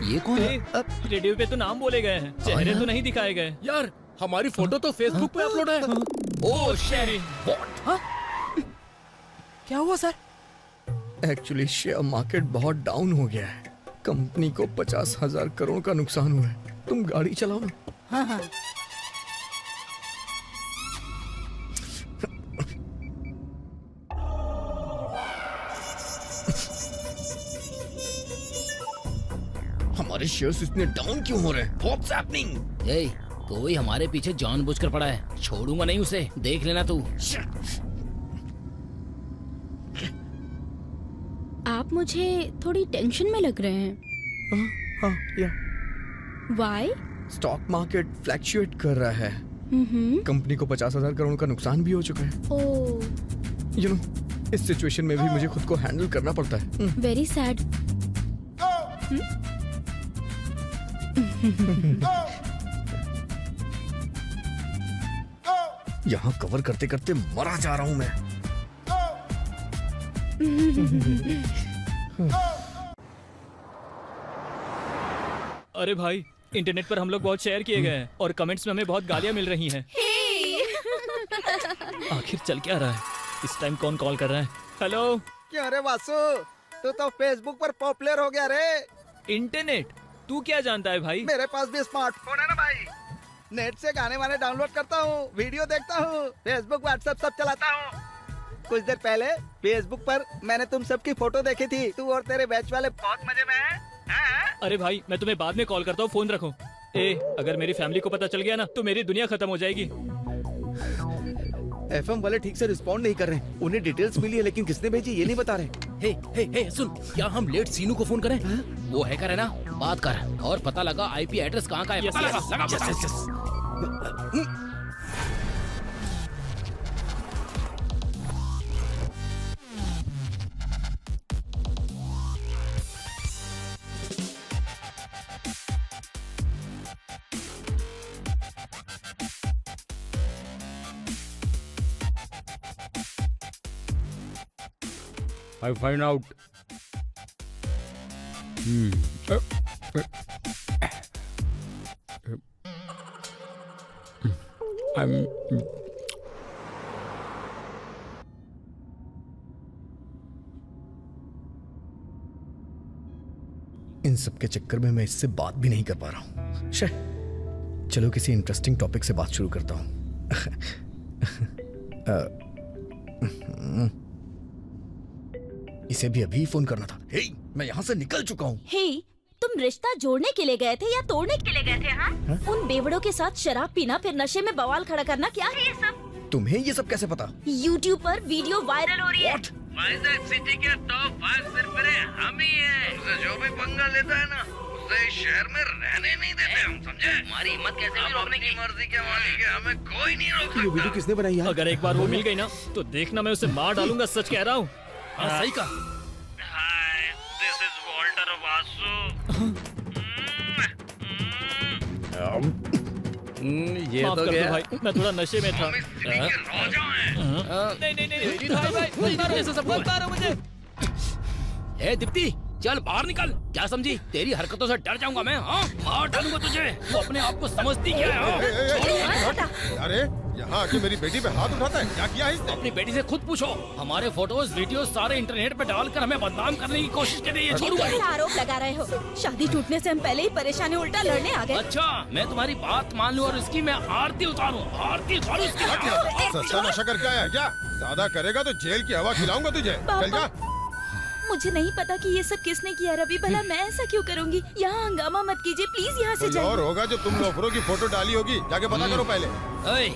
ये कौन है? रेडियो पे तो नाम बोले गए हैं, चेहरे तो नहीं दिखाए गए। यार हमारी फोटो तो फेसबुक पे अपलोड है। Oh shit. क्या हुआ सर? एक्चुअली शेयर मार्केट बहुत डाउन हो गया है। कंपनी को 50,000 करोड़ का नुकसान हुआ है। तुम गाड़ी चलाओ ना। हाँ। हमारे शेयर्स इतने डाउन क्यों हो रहे हैं? What's happening? ए, कोई हमारे पीछे जानबूझकर पड़ा है। छोड़ूंगा नहीं उसे, देख लेना तू। आप मुझे थोड़ी टेंशन में लग रहे हैं। हाँ, या वाई? स्टॉक मार्केट फ्लैक्चुएट कर रहा है। कंपनी को 50,000 करोड़ का नुकसान भी हो चुका है। ओह, यू नो, इस सिचुएशन में भी मुझे खुद को हैंडल करना पड़ता है। Very sad. यहाँ कवर करते करते मरा जा रहा हूँ मैं। अरे भाई, इंटरनेट पर हम लोग बहुत शेयर किए गए हैं और कमेंट्स में हमें बहुत गालियाँ मिल रही हैं। आखिर चल क्या रहा है? इस टाइम कौन कॉल कर रहा है? हेलो। क्यों रे वासु, तू तो फेसबुक पर पॉपुलर हो गया रे। इंटरनेट? तू क्या जानता है भाई? मेरे पास भी स्मार्टफोन है ना भाई। नेट से गाने वाने डाउनलोड करता हूँ, वीडियो देखता हूँ, फेसबुक व्हाट्सएप सब चलाता हूँ। कुछ देर पहले फेसबुक पर मैंने तुम सबकी फोटो देखी थी। तू और तेरे बैच वाले बहुत मजे में हैं। हाँ? अरे भाई मैं तुम्हें बाद में कॉल करता हूँ, फोन रखो। ए अगर मेरी फैमिली को पता चल गया ना तो मेरी दुनिया खत्म हो जाएगी। एफएम वाले ठीक से रिस्पॉन्ड नहीं कर रहे हैं। उन्हें डिटेल्स मिली है लेकिन किसने भेजी ये नहीं बता रहे। हे सुन, क्या हम लेट सीनू को फोन करें? वो हैकर है ना, बात कर और पता लगा आईपी एड्रेस कहाँ का है। Yes, पता yes, लगा, yes, पता। yes, I find out. I'm. इन सब के चक्कर में मैं इससे बात भी नहीं कर पा रहा हूँ। चलो किसी इंटरेस्टिंग टॉपिक से बात शुरू करता हूँ। इसे भी अभी फोन करना था। हे, मैं यहाँ से निकल चुका हूँ। हे, तुम रिश्ता जोड़ने के लिए गए थे या तोड़ने के लिए गए थे? हाँ? उन बेवड़ों के साथ शराब पीना फिर नशे में बवाल खड़ा करना, क्या है ये सब? तुम्हें ये सब कैसे पता? YouTube पर वीडियो वायरल हो रही है। वाइजैक सिटी के टॉप 5 सरपरे हम ही हैं। उसे जो भी पंगा लेता है ना उसे इस शहर में रहने नहीं देते हम, समझे? हमारी हिम्मत कैसे भी रोकने की मर्जी के मालिक है, हमें कोई नहीं रोक ये वीडियो सकता। किसने बनाई यार? अगर एक बार वो मिल गई ना तो देखना मैं उसे मार डालूंगा, सच कह रहा हूँ। सही का। हाय, दिस इज वॉल्टर वासु। ये माफ तो कर दो गया। भाई, मैं थोड़ा नशे में था। हम इस सिटी के राजा हैं। नहीं भाई मारो ऐसा सब मत मारो मुझे। ए दीप्ति, चल बाहर निकल। क्या समझी? तेरी हरकतों से डर जाऊंगा मैं। हाँ, मार डालूंगा तुझे। तू अपने आप को समझती क्या है? हाँ? अरे यहाँ आके मेरी बेटी पे हाथ उठाता है, क्या किया है इसने? अपनी बेटी से खुद पूछो। हमारे फोटोज वीडियो सारे इंटरनेट पे डालकर हमें बदनाम करने की कोशिश कर रही है। छोड़ूंगा नहीं। कैसा आरोप लगा रहे हो? शादी टूटने से हम पहले ही परेशानी उल्टा लड़ने आ गए। अच्छा, मैं तुम्हारी बात मान लूं और इसकी मैं आरती उतारूं। आरती उतारूं इसकी। हट यहाँ। सस्ता नशा करके आया है क्या? ज्यादा करेगा तो जेल की हवा खिलाऊंगा तुझे। चल जा। मुझे नहीं पता कि ये सब किसने किया रवि, भला मैं ऐसा क्यों करूंगी? यहाँ हंगामा मत कीजिए प्लीज, यहाँ से कोई और जाइए। होगा जो तुम लोफरों की फोटो डाली होगी, जाके पता करो पहले। ऐ,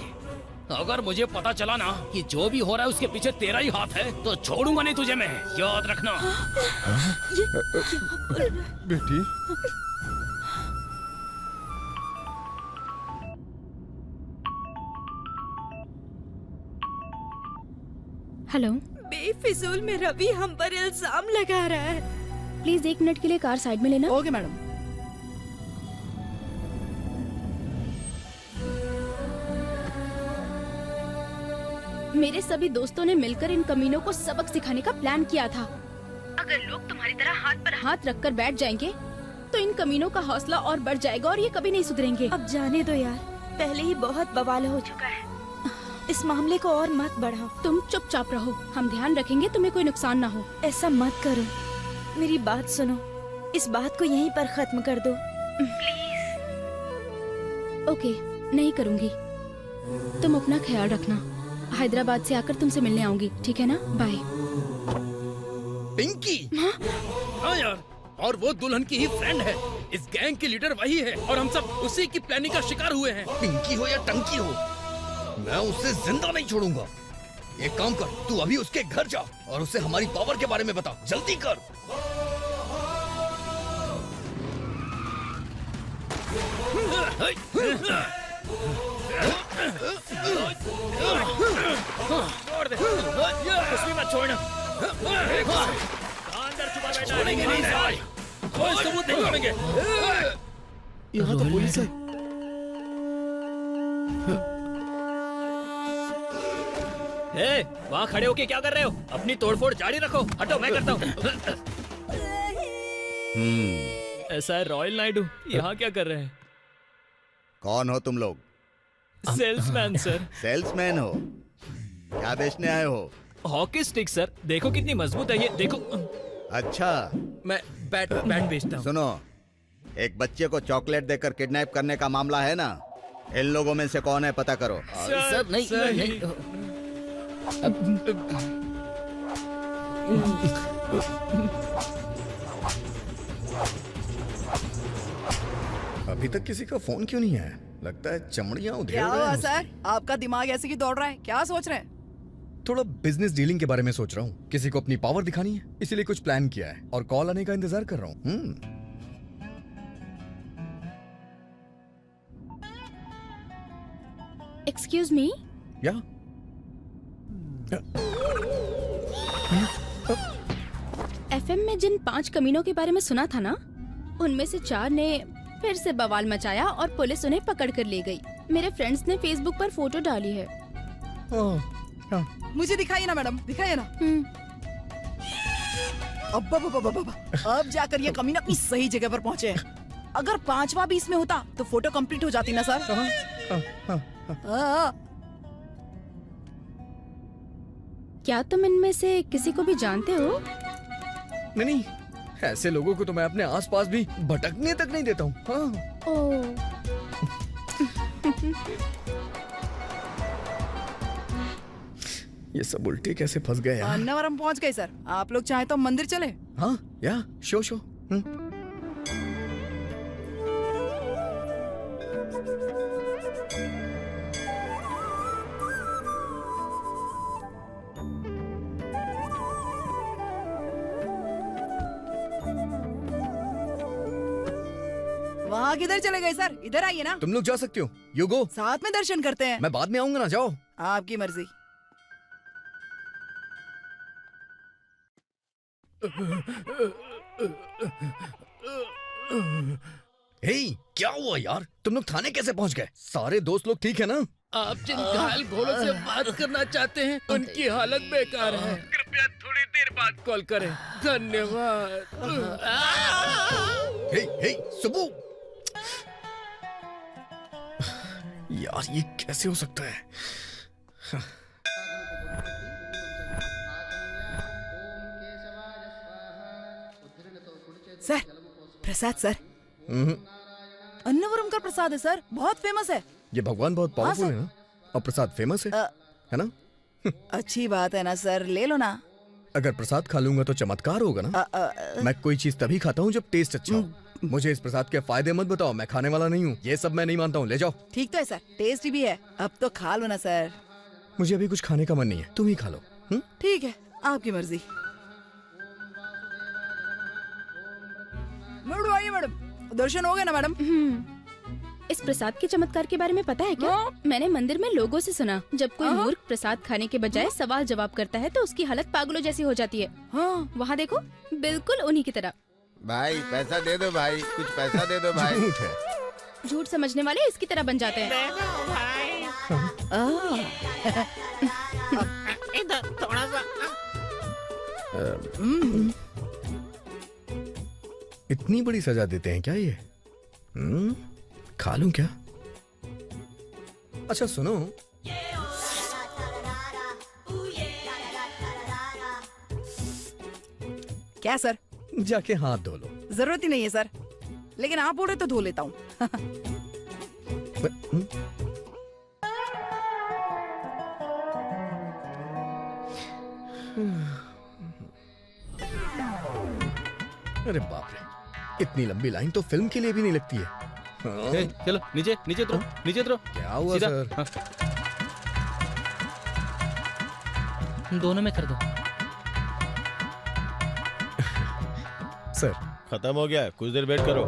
अगर मुझे पता चला ना कि जो भी हो रहा है उसके पीछे तेरा ही हाथ है तो छोड़ूंगा नहीं तुझे मैं, याद रखना। बेटी हेलो, बेफिजूल में रवि हम पर इल्जाम लगा रहा है। प्लीज 1 मिनट के लिए कार साइड में लेना। Okay madam. मेरे सभी दोस्तों ने मिलकर इन कमीनों को सबक सिखाने का प्लान किया था। अगर लोग तुम्हारी तरह हाथ पर हाथ रखकर बैठ जाएंगे तो इन कमीनों का हौसला और बढ़ जाएगा और ये कभी नहीं सुधरेंगे। अब जाने दो यार, पहले ही बहुत बवाल हो चुका है। इस मामले को और मत बढ़ाओ। तुम चुपचाप रहो, हम ध्यान रखेंगे तुम्हें कोई नुकसान ना हो। ऐसा मत करो, मेरी बात सुनो। इस बात को यहीं पर खत्म कर दो प्लीज। ओके, नहीं करूँगी। तुम अपना ख्याल रखना। हैदराबाद से आकर तुमसे मिलने आऊंगी, ठीक है ना? बाय। पिंकी, हाँ यार, और वो दुल्हन की ही फ्रेंड है। इस गैंग की लीडर वही है और हम सब उसी की प्लानिंग का शिकार हुए हैं। पिंकी हो या टंकी हो, मैं उसे जिंदा नहीं छोड़ूंगा। एक काम कर, तू अभी उसके घर जा और उसे हमारी पावर के बारे में बता। जल्दी कर। छोड़ दे, कुछ भी मत छोड़ना। अंदर छुपा बैठा है। छोड़ेंगे नहीं साले, कोई सबूत नहीं छोड़ेंगे। यहाँ तो पुलिस है। ए, वहाँ खड़े होके क्या कर रहे हो? अपनी तोड़फोड़ जारी रखो। हटो, मैं करता हूँ। ऐसा है रॉयल नायडू, यहाँ क्या कर रहे हैं? कौन हो तुम लोग? Salesman sir. सेल्समैन हो? क्या बेचने आए हो? हॉकी स्टिक सर, देखो कितनी मजबूत है ये, देखो। अच्छा, मैं बैट बेचता हूँ। सुनो, एक बच्चे को चॉकलेट देकर किडनैप करने का मामला है ना, इन लोगों में से कौन है पता करो। सर नहीं नहीं अभी तक किसी का फोन क्यों नहीं आया? लगता है चमड़ियां उधेड़ क्या रहे हुआ हैं सर? आपका दिमाग ऐसे की दौड़ रहा है, क्या सोच रहे हैं? थोड़ा बिजनेस डीलिंग के बारे में सोच रहा हूँ। किसी को अपनी पावर दिखानी है, इसीलिए कुछ प्लान किया है और कॉल आने का इंतजार कर रहा हूँ। एक्सक्यूज मी, या एफएम में जिन 5 कमीनों के बारे में सुना था ना, उनमें से 4 ने फिर से बवाल मचाया और पुलिस उन्हें पकड़ कर ले गई। मेरे फ्रेंड्स ने फेसबुक पर फोटो डाली है। मुझे दिखाइए ना मैडम, दिखाइए ना। अब जाकर ये कमीना अपनी सही जगह पर पहुंचे हैं। अगर 5वां भी इसमें होता तो फोटो कंप्लीट हो जाती ना सर। क्या तुम इनमें से किसी को भी जानते हो? नहीं, ऐसे लोगों को तो मैं अपने आसपास भी भटकने तक नहीं देता हूँ। ये सब उल्टे कैसे फंस गए यार? अन्नावरम पहुंच गए सर। आप लोग चाहे तो मंदिर चले। हाँ, या शो। वहाँ किधर चले गए सर? इधर आइए ना। तुम लोग जा सकते हो, यू गो। साथ में दर्शन करते हैं। मैं बाद में आऊंगा ना, जाओ। आपकी मर्जी। हे, क्या हुआ यार? तुम लोग थाने कैसे पहुंच गए? सारे दोस्त लोग ठीक है ना? आप जिन घायल घोड़ों से बात करना चाहते हैं उनकी हालत बेकार है। कृपया थोड़ी देर बाद कॉल करें। धन्यवाद। हे, सुबू। यार ये कैसे हो सकता है? सर, प्रसाद सर। अन्नवरम का प्रसाद है सर, बहुत फेमस है। ये भगवान बहुत पावरफुल है ना, और प्रसाद फेमस है ना? अच्छी बात है ना सर, ले लो ना। अगर प्रसाद खा लूंगा तो चमत्कार होगा ना। मैं कोई चीज तभी खाता हूँ जब टेस्ट अच्छा हो। मुझे इस प्रसाद के फायदे मत बताओ, मैं खाने वाला नहीं हूँ। ये सब मैं नहीं मानता हूँ, ले जाओ। ठीक तो है सर, टेस्टी भी है। अब तो खा लो ना सर। मुझे अभी कुछ खाने का मन नहीं है, तुम ही खा लो। ठीक है, आपकी मर्जी। मैडम आइए मैडम, दर्शन हो गए ना मैडम? इस प्रसाद के चमत्कार के बारे में पता है क्या? मैंने मंदिर में लोगों से सुना, जब कोई मूर्ख प्रसाद खाने के बजाय सवाल जवाब करता है तो उसकी हालत पागलों जैसी हो जाती है। वहाँ देखो, बिल्कुल उन्हीं की तरह। भाई पैसा दे दो भाई, कुछ पैसा दे दो भाई। झूठ है। झूठ समझने वाले इसकी तरह बन जाते हैं। इधर थोड़ा सा। इतनी बड़ी सजा देते हैं क्या ये? खा लूं क्या? अच्छा सुनो, क्या सर? जाके हाथ धो लो। जरूरत ही नहीं है सर, लेकिन आप बोल रहे तो धो लेता हूँ। अरे बाप रे, इतनी लंबी लाइन तो फिल्म के लिए भी नहीं लगती है। चलो नीचे नीचे उतरो, नीचे उतरो। क्या हुआ सर? दोनों में कर दो। सर खत्म हो गया, कुछ देर वेट करो।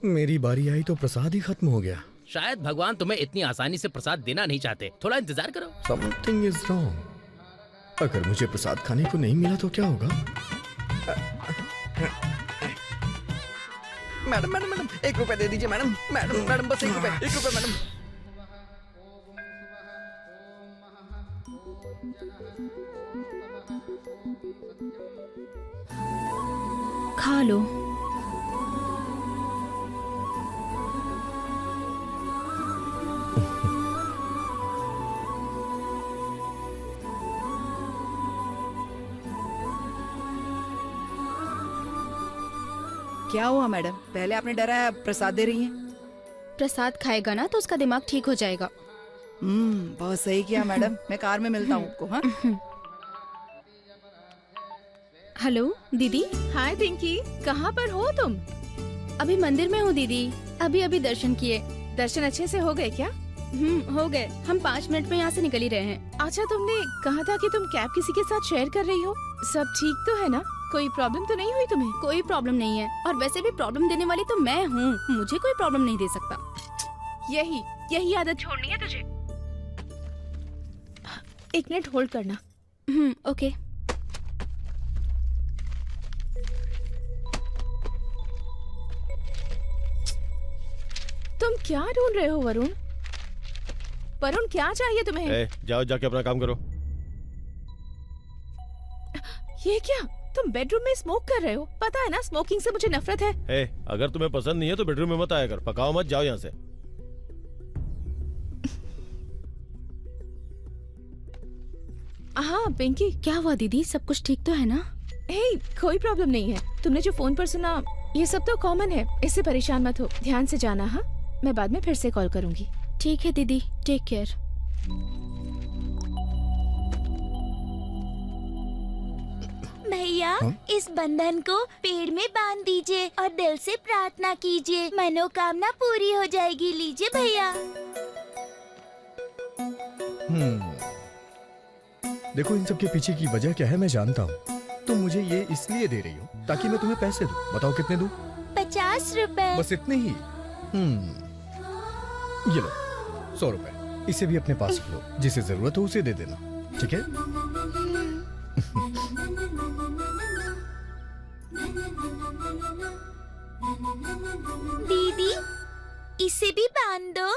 मेरी बारी आई तो प्रसाद ही खत्म हो गया। शायद भगवान तुम्हें इतनी आसानी से प्रसाद देना नहीं चाहते, थोड़ा इंतजार करो। Something is wrong. अगर मुझे प्रसाद खाने को नहीं मिला तो क्या होगा? मैडम मैडम मैडम, 1 रुपए दे दीजिए मैडम। मैडम मैडम बस 1 रुपए, 1 रुपए मैडम। खा लो। क्या हुआ मैडम? पहले आपने डराया, प्रसाद दे रही हैं। प्रसाद खाएगा ना तो उसका दिमाग ठीक हो जाएगा। बहुत सही किया मैडम। मैं कार में मिलता हूँ आपको। हाँ हेलो दीदी। हाय पिंकी, कहाँ पर हो तुम? अभी मंदिर में हूँ दीदी। अभी अभी दर्शन किए। दर्शन अच्छे से हो गए क्या? हो गए। हम 5 मिनट में यहाँ से निकल ही रहे हैं। अच्छा, तुमने कहा था कि तुम कैब किसी के साथ शेयर कर रही हो। सब ठीक तो है ना? कोई प्रॉब्लम तो नहीं हुई तुम्हें? कोई प्रॉब्लम नहीं है, और वैसे भी प्रॉब्लम देने वाली तो मैं हूँ। मुझे कोई प्रॉब्लम नहीं दे सकता। यही आदत छोड़नी है तुझे। 1 मिनट होल्ड करना। ओके। तुम क्या ढूंढ रहे हो वरुण? वरुण, क्या चाहिए तुम्हें? जाओ, जाके अपना काम करो। ये क्या? तुम बेडरूम में स्मोक कर रहे हो? पता है ना, स्मोकिंग से मुझे नफरत है। अगर तुम्हें पसंद नहीं है तो बेडरूम में मत आया कर। पकाओ मत, जाओ यहाँ से। हाँ पिंकी। क्या हुआ दीदी? सब कुछ ठीक तो है ना? कोई प्रॉब्लम नहीं है। तुमने जो फोन पर सुना, ये सब तो कॉमन है। इससे परेशान मत हो। ध्यान से जाना। हाँ, मैं बाद में फिर से कॉल करूंगी। ठीक है दीदी, टेक केयर। भैया, इस बंधन को पेड़ में बांध दीजिए और दिल से प्रार्थना कीजिए, मनोकामना पूरी हो जाएगी। लीजिए भैया। देखो, इन सब के पीछे की वजह क्या है मैं जानता हूँ। तुम मुझे ये इसलिए दे रही हो ताकि मैं तुम्हें पैसे दूं। बताओ कितने दूं? 50 रुपए। बस इतने ही? ये लो 100 रुपए। इसे भी अपने पास रख लो। जिसे जरूरत हो उसे दे देना, ठीक है? दीदी, इसे भी बांध दो।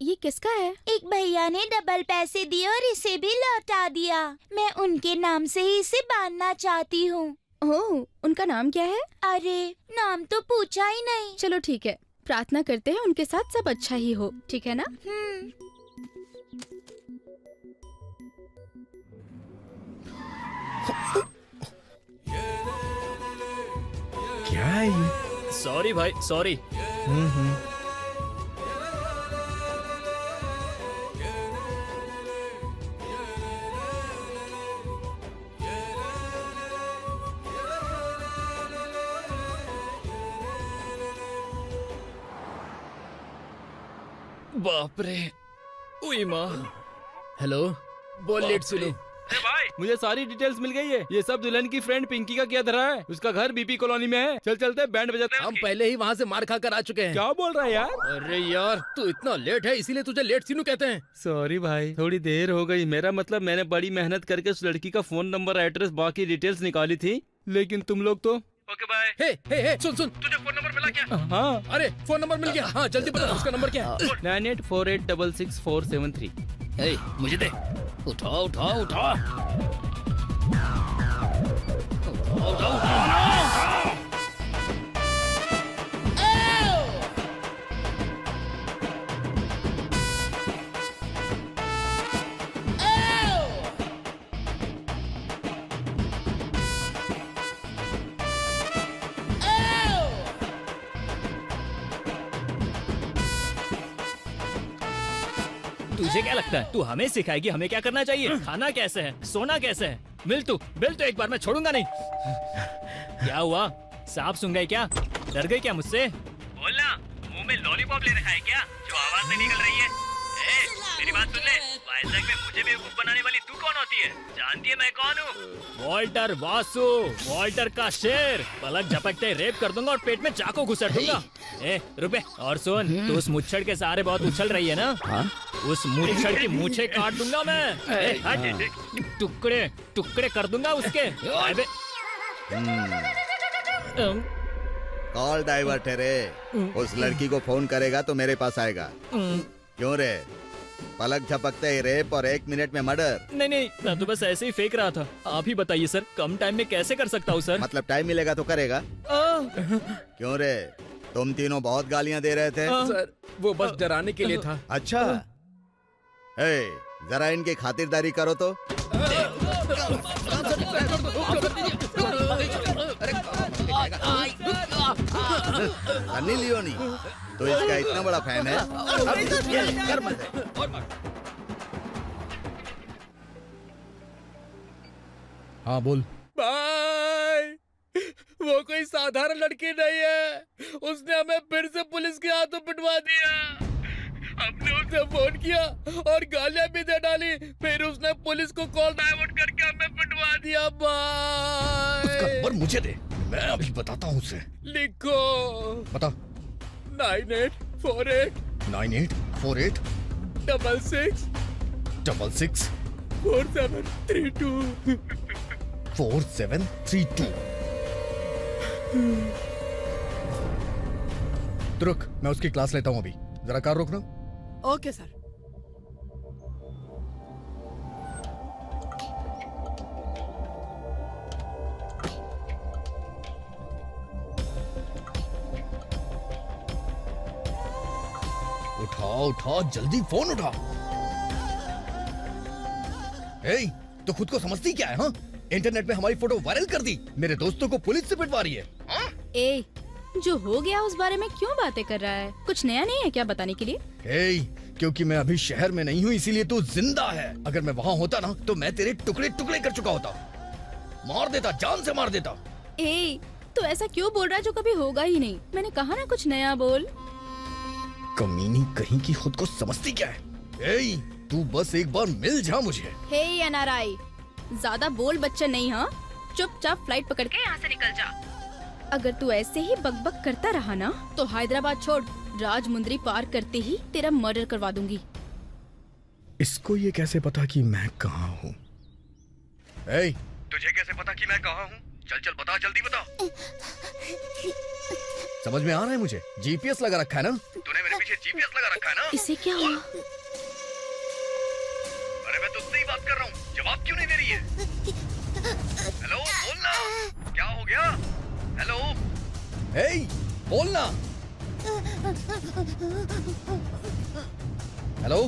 ये किसका है? एक भैया ने डबल पैसे दिए और इसे भी लौटा दिया। मैं उनके नाम से ही इसे बांधना चाहती हूँ। ओह, उनका नाम क्या है? अरे, नाम तो पूछा ही नहीं। चलो ठीक है, प्रार्थना करते हैं उनके साथ सब अच्छा ही हो, ठीक है ना? क्या है ये? सॉरी भाई, सॉरी। बाप रे, उई माँ। हेलो, बोल लेट सुनो। भाई, मुझे सारी डिटेल्स मिल गई है। ये सब दुल्हन की फ्रेंड पिंकी का किया धरा है। उसका घर बीपी कॉलोनी में है। चल चलते, बैंड बजाते हैं। हम पहले ही वहाँ से मार खा कर आ चुके हैं। क्या बोल रहा है यार? अरे यार, तू इतना लेट है इसीलिए तुझे लेट सीनू कहते हैं। सॉरी भाई, थोड़ी देर हो गई। मेरा मतलब, मैंने बड़ी मेहनत करके उस लड़की का फोन नंबर, एड्रेस, बाकी डिटेल्स निकाली थी, लेकिन तुम लोग तो। Okay bye. हे, सुन, तुझे फोन नंबर मिला क्या? हाँ, अरे फोन नंबर मिल गया। हाँ, जल्दी बता उसका नंबर क्या है? 9848666473। मुझे दे। उठा। तुझे क्या लगता है तू हमें सिखाएगी हमें क्या करना चाहिए? खाना कैसे है, सोना कैसे है? मिल तू एक बार, मैं छोड़ूंगा नहीं। क्या हुआ? सांप सुन गए क्या? डर गई क्या मुझसे? बोलना, मुंह में लॉलीपॉप ले रखा है क्या जो आवाज नहीं निकल रही है? मेरी बात सुन ले। वाइजैक में मुझे बेवकूफ बनाने वाली तू कौन होती है? जानती है मैं कौन हूँ? वॉल्टर वासु, वॉल्टर का शेर। पलक झपकते रेप कर दूंगा और पेट में चाकू घुसर दूंगा। रुपए। और सुन, तू उस मुच्छड़ के सहारे बहुत उछल रही है ना? उस मुच्छड़ की मूछें काट दूंगा मैं। टुकड़े कर दूंगा उसके। कॉल डाइवर्ट है रे। उस लड़की को फोन करेगा तो मेरे पास आएगा। क्यों रे? पलक झपकते ही रेप और 1 मिनट में मर्डर। नहीं, मैं तो बस ऐसे ही फेंक रहा था। आप ही बताइए सर, कम टाइम में कैसे कर सकता हूँ सर? मतलब टाइम मिलेगा तो करेगा। क्यों रे? तुम तीनों बहुत गालियां दे रहे थे। सर, वो बस डराने के लिए था। अच्छा, जरा इनकी खातिरदारी करो तो। सनी लियोनी तो इसका इतना बड़ा फैन है। अब ये ले, कर मत है। हाँ बोल। भाई वो कोई साधारण लड़की नहीं है, उसने हमें फिर से पुलिस के हाथों पिटवा दिया। हमने उसे फोन किया और गालियां भी दे डाली, फिर उसने पुलिस को कॉल डाइवर्ट करके हमें पिटवा दिया उसका भाई। नंबर मुझे दे, मैं अभी बताता हूँ उसे। लिखो बता। 9848 9848 66 66 4732। 4732। तो रुक, मैं उसकी क्लास लेता हूँ अभी, जरा कार रोकना। Okay sir. उठा उठा, जल्दी फोन उठा। ए, तो खुद को समझती क्या है? हाँ, इंटरनेट पे हमारी फोटो वायरल कर दी, मेरे दोस्तों को पुलिस से पिटवा रही है। ए, जो हो गया उस बारे में क्यों बातें कर रहा है? कुछ नया नहीं है क्या बताने के लिए? ए, क्योंकि मैं अभी शहर में नहीं हूँ इसीलिए तू जिंदा है। अगर मैं वहाँ होता ना तो मैं तेरे टुकड़े टुकड़े कर चुका होता, मार देता, जान से मार देता। ए, तो ऐसा क्यों बोल रहा है जो कभी होगा ही नहीं? मैंने कहा ना कुछ नया बोल। कमीनी कहीं की, खुद को समझती क्या है? ए, तू बस एक बार मिल जा मुझे। हे एनआरआई, ज्यादा बोल बच्चा नहीं, हाँ? चुपचाप फ्लाइट पकड़ के यहाँ से निकल जा। अगर तू ऐसे ही बकबक करता रहा ना तो हैदराबाद छोड़ राजमुंदरी पार करते ही तेरा मर्डर करवा दूंगी। इसको ये कैसे पता कि मैं कहाँ हूँ? ए, तुझे कैसे पता कि मैं कहाँ हूँ? चल चल बता, जल्दी बता। समझ में आ रहा है मुझे, जीपीएस लगा रखा है ना? तूने मेरे पीछे जीपीएस लगा रखा है ना? इसे क्या हुआ? अरे मैं तुझसे ही बात कर रहा हूँ, जवाब क्यों नहीं दे रही है? हेलो, बोलना, क्या हो गया? हेलो, हे, बोलना। हेलो,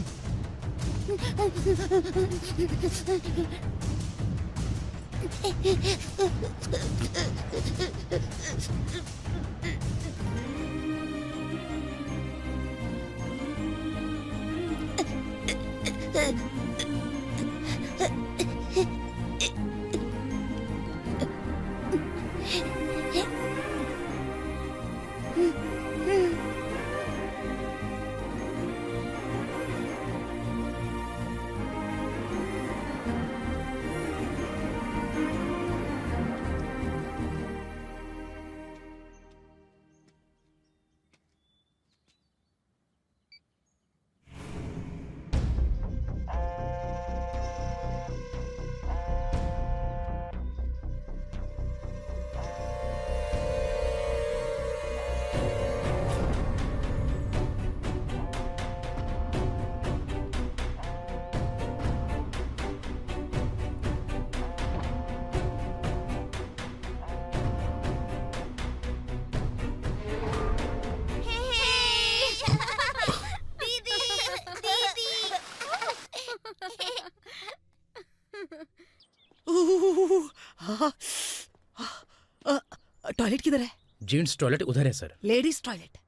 टॉयलेट किधर है? जेंट्स टॉयलेट उधर है सर। Ladies toilet.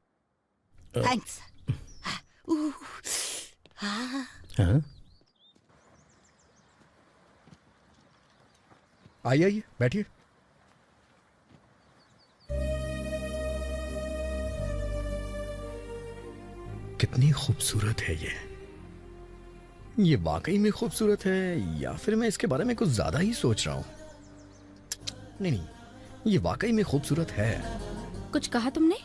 थैंक्स। हाँ? आइए आइए, बैठिए। कितनी खूबसूरत है ये वाकई में खूबसूरत है या फिर मैं इसके बारे में कुछ ज्यादा ही सोच रहा हूँ? नहीं नहीं, ये वाकई में खूबसूरत है। कुछ कहा तुमने?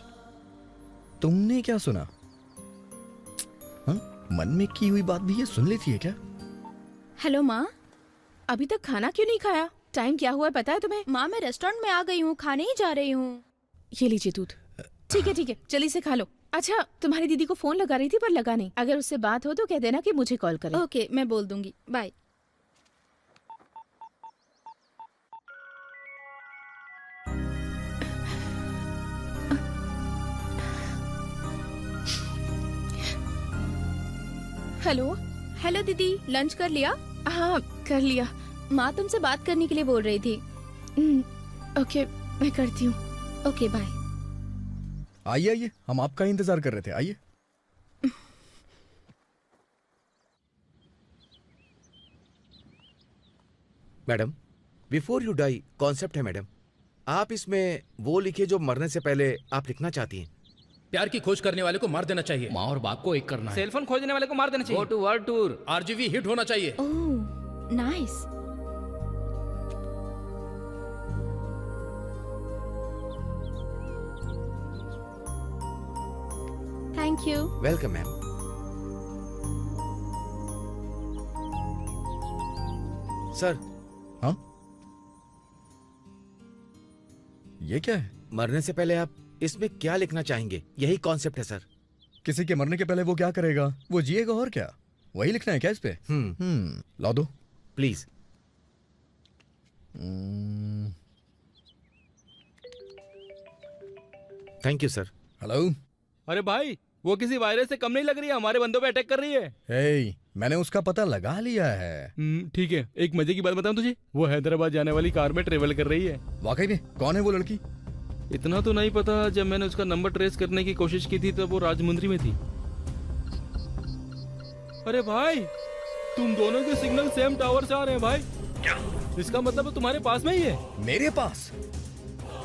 तुमने क्या सुना? हाँ? मन में की हुई बात भी ये सुन लेती है क्या? हेलो माँ, अभी तक खाना क्यों नहीं खाया? टाइम क्या हुआ है पता है तुम्हें? माँ मैं रेस्टोरेंट में आ गई हूँ, खाने ही जा रही हूँ। ये लीजिए दूध। ठीक है, जल्दी से खा लो। अच्छा, तुम्हारी दीदी को फोन लगा रही थी पर लगा नहीं। अगर उससे बात हो तो कह देना कि मुझे कॉल करे। ओके, मैं बोल दूंगी। बाय। हेलो दीदी, लंच कर लिया? हाँ कर लिया। माँ तुमसे बात करने के लिए बोल रही थी। ओके, मैं करती हूँ। Okay bye. आइए आइए, हम आपका ही इंतजार कर रहे थे, आइए। Madam, before you die concept है मैडम। आप इसमें वो लिखिए जो मरने से पहले आप लिखना चाहती हैं। प्यार की खोज करने वाले को मार देना चाहिए। माँ और बाप को एक करना है। सेलफोन खोजने वाले को मार देना चाहिए। Go to world tour. RGV hit होना चाहिए। Oh nice. Thank you. Welcome ma'am. Sir, हाँ, ये क्या है? मरने से पहले आप इसमें क्या लिखना चाहेंगे, यही कॉन्सेप्ट है सर। किसी के मरने के पहले वो क्या करेगा? वो जिएगा और क्या? वही लिखना है क्या इस पे? ला दो please. Thank you sir. Hello. अरे भाई, वो किसी वायरस से कम नहीं लग रही है, हमारे बंदों पे अटैक कर रही है। हे, मैंने उसका पता लगा लिया है। ठीक है, एक मजे की बात बताऊं तुझे, वो हैदराबाद जाने वाली कार में ट्रेवल कर रही है। वाकई में? कौन है वो लड़की? इतना तो नहीं पता, जब मैंने उसका नंबर ट्रेस करने की कोशिश की थी तब वो राजमुंद्री में थी। अरे भाई, तुम दोनों के सिग्नल सेम टावर से आ रहे हैं भाई। क्या? इसका मतलब वो तुम्हारे पास में ही है। मेरे पास?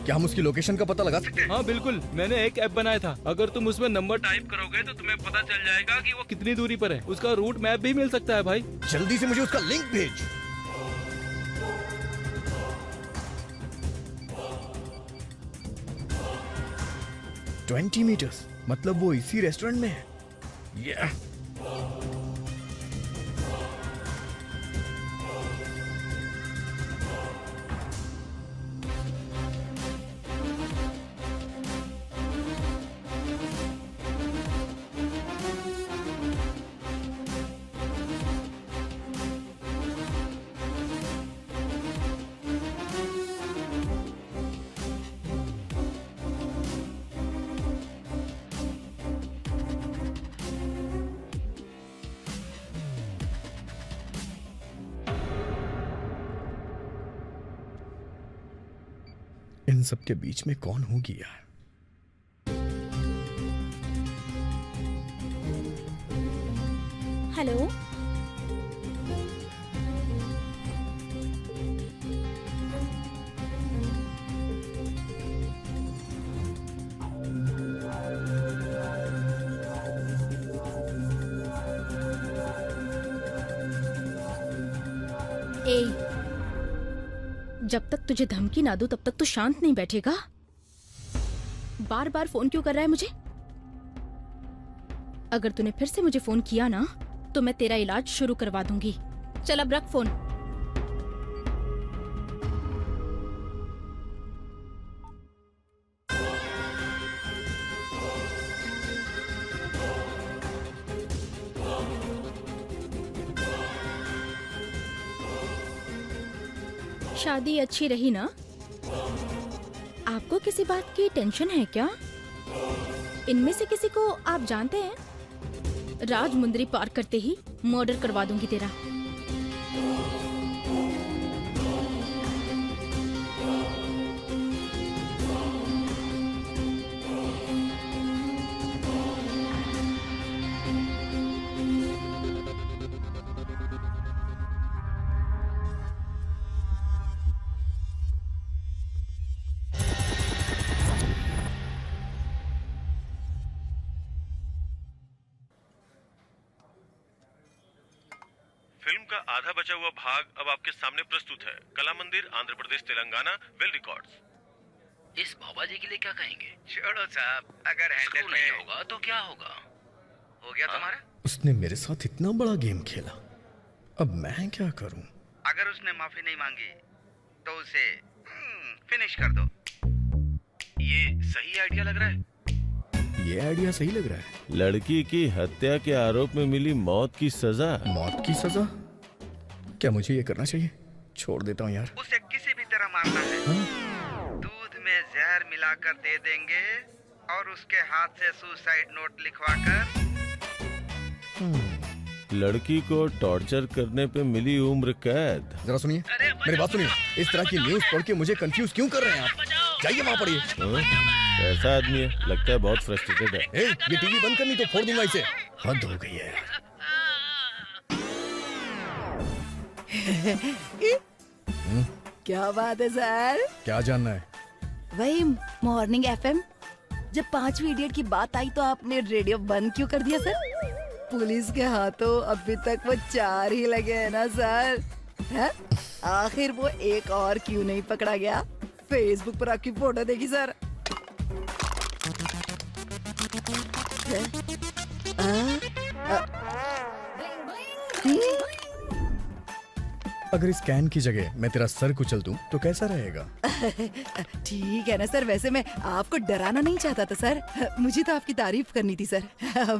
क्या हम उसकी लोकेशन का पता लगा सकते हैं? हाँ बिल्कुल, मैंने एक ऐप बनाया था, अगर तुम उसमें नंबर टाइप करोगे तो तुम्हें पता चल जाएगा कि वो कितनी दूरी पर है। उसका रूट मैप भी मिल सकता है भाई। जल्दी से मुझे उसका लिंक भेज। ट्वेंटी मीटर्स, मतलब वो इसी रेस्टोरेंट में है। Yeah. इन सब के बीच में कौन होगी यार? हेलो, ए, जब तक तुझे धमकी ना दूं तब तक तू शांत नहीं बैठेगा। बार बार फोन क्यों कर रहा है मुझे? अगर तूने फिर से मुझे फोन किया ना तो मैं तेरा इलाज शुरू करवा दूंगी। चल अब रख फोन। शादी अच्छी रही ना? आपको किसी बात की टेंशन है क्या? इनमें से किसी को आप जानते हैं? राजमुंद्री पार करते ही मर्डर करवा दूंगी तेरा। फिल्म का आधा बचा हुआ भाग अब आपके सामने प्रस्तुत है। कला मंदिर, आंध्र प्रदेश, तेलंगाना, वेल रिकॉर्ड्स। इस बाबा जी के लिए क्या कहेंगे? छोड़ो साहब, अगर हैंडल नहीं होगा तो क्या होगा? हो गया तुम्हारा? उसने मेरे साथ इतना बड़ा गेम खेला, अब मैं क्या करूं? अगर उसने माफी नहीं मांगी तो उसे फिनिश कर दो। ये सही आइडिया लग रहा है। ये आइडिया सही लग रहा है। लड़की की हत्या के आरोप में मिली मौत की सजा। मौत की सजा? क्या मुझे ये करना चाहिए? छोड़ देता हूँ यार। उसे किसी भी तरह मारना है। दूध में जहर मिलाकर दे देंगे और उसके हाथ से सुसाइड नोट लिखवाकर। लड़की को टॉर्चर करने पे मिली उम्र कैद। जरा सुनिए, मेरी बात सुनिए। इस तरह की न्यूज़ पढ़ के मुझे कंफ्यूज क्यों कर रहे हैं आप? जाइए वहाँ पढ़िए। कैसा आदमी है, लगता है बहुत फ्रस्ट्रेटेड है। ए, ये टीवी बंद करनी तो फोड़ दूंगा इसे। हद हो गई है यार। क्या बात है सर? क्या जानना है? वही मॉर्निंग एफएम, जब 5वीं इडियट की बात आई तो आपने रेडियो बंद क्यों कर दिया सर? पुलिस के हाथों अभी तक वो 4 ही लगे हैं ना सर? है? आखिर वो एक और क्यों नहीं पकड़ा गया? फेसबुक पर आपकी फोटो देखी सर। अगर इस कैन की जगह मैं तेरा सर कुचल दूं तो कैसा रहेगा? ठीक है ना सर, वैसे मैं आपको डराना नहीं चाहता था सर, मुझे तो आपकी तारीफ करनी थी सर।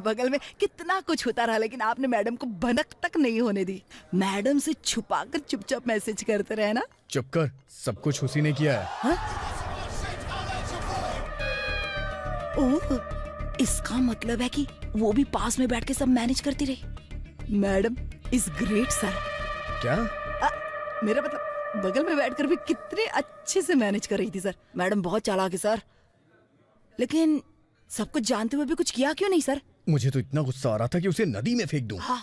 बगल में कितना कुछ होता रहा लेकिन आपने मैडम को भनक तक नहीं होने दी। मैडम से छुपाकर चुपचाप मैसेज करते रहे ना। चुप कर, सब कुछ उसी ने किया है। हाँ? ओह, इसका मतलब है कि वो भी पास में बैठ के सब मैनेज करती रही। Madam is great sir. क्या? मेरा मतलब बगल में बैठकर भी कितने अच्छे से मैनेज कर रही थी सर। मैडम बहुत चालाक है सर, लेकिन सब कुछ जानते हुए भी कुछ किया क्यों नहीं सर? मुझे तो इतना गुस्सा आ रहा था कि उसे नदी में फेंक दूं। हाँ।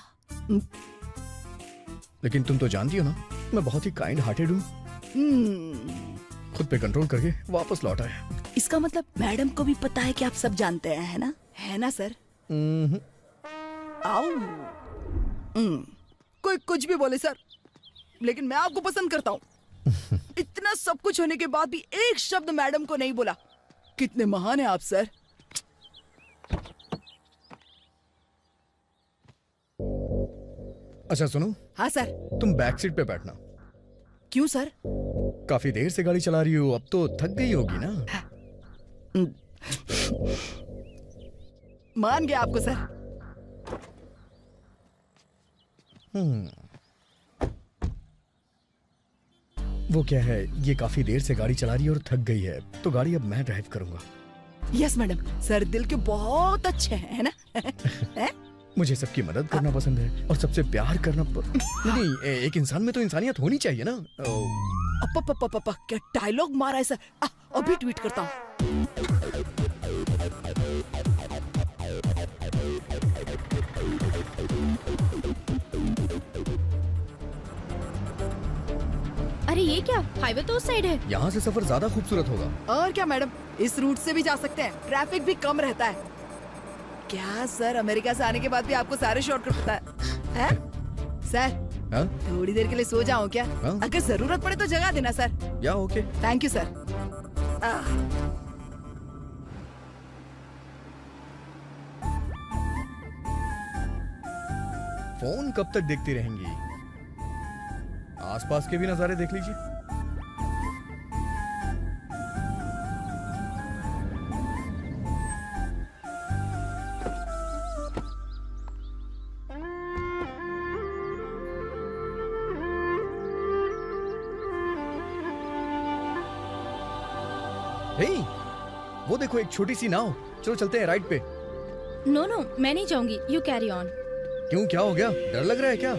लेकिन तुम तो जानती हो ना, मैं बहुत ही काइंड हार्टेड हूँ। खुद पे कंट्रोल करके वापस लौट आया। इसका मतलब मैडम को भी पता है कि आप सब जानते हैं, है ना? है ना सर? आओ। कोई कुछ भी बोले सर, लेकिन मैं आपको पसंद करता हूँ। इतना सब कुछ होने के बाद भी एक शब्द मैडम को नहीं बोला। कितने महान हैं आप सर। अच्छा सुनो। हाँ सर। तुम बैक सीट पे बैठना। क्यों सर? काफी देर से गाड़ी चला रही हो, अब तो थक गई होगी ना? मान गया आपको सर। वो क्या है, ये काफी देर से गाड़ी चला रही है और थक गई है, तो गाड़ी अब मैं ड्राइव करूंगा। यस मैडम, सर दिल के बहुत अच्छे हैं, है ना? मुझे सबकी मदद करना पसंद है और सबसे प्यार करना नहीं, एक इंसान में तो इंसानियत होनी चाहिए ना। अप्पा, क्या डायलॉग मारा है सर। अभी ट्वीट करता हूँ। अरे ये क्या, हाईवे तो उस साइड है। यहाँ से सफर ज्यादा खूबसूरत होगा। और क्या मैडम, इस रूट से भी जा सकते हैं, ट्रैफिक भी कम रहता है। क्या सर, अमेरिका से आने के बाद भी आपको सारे शॉर्टकट पता है? सर हाँ? थोड़ी देर के लिए सो जाऊं क्या? हाँ? अगर जरूरत पड़े तो जगा देना सर। या okay. Thank you sir. Phone कब तक देखती रहेंगी? आसपास के भी नजारे देख लीजिए। हे, वो देखो एक छोटी सी नाव। चलो चलते हैं राइड पे। नो नो, मैं नहीं जाऊंगी, यू कैरी ऑन। क्यों, क्या हो गया? डर लग रहा है क्या?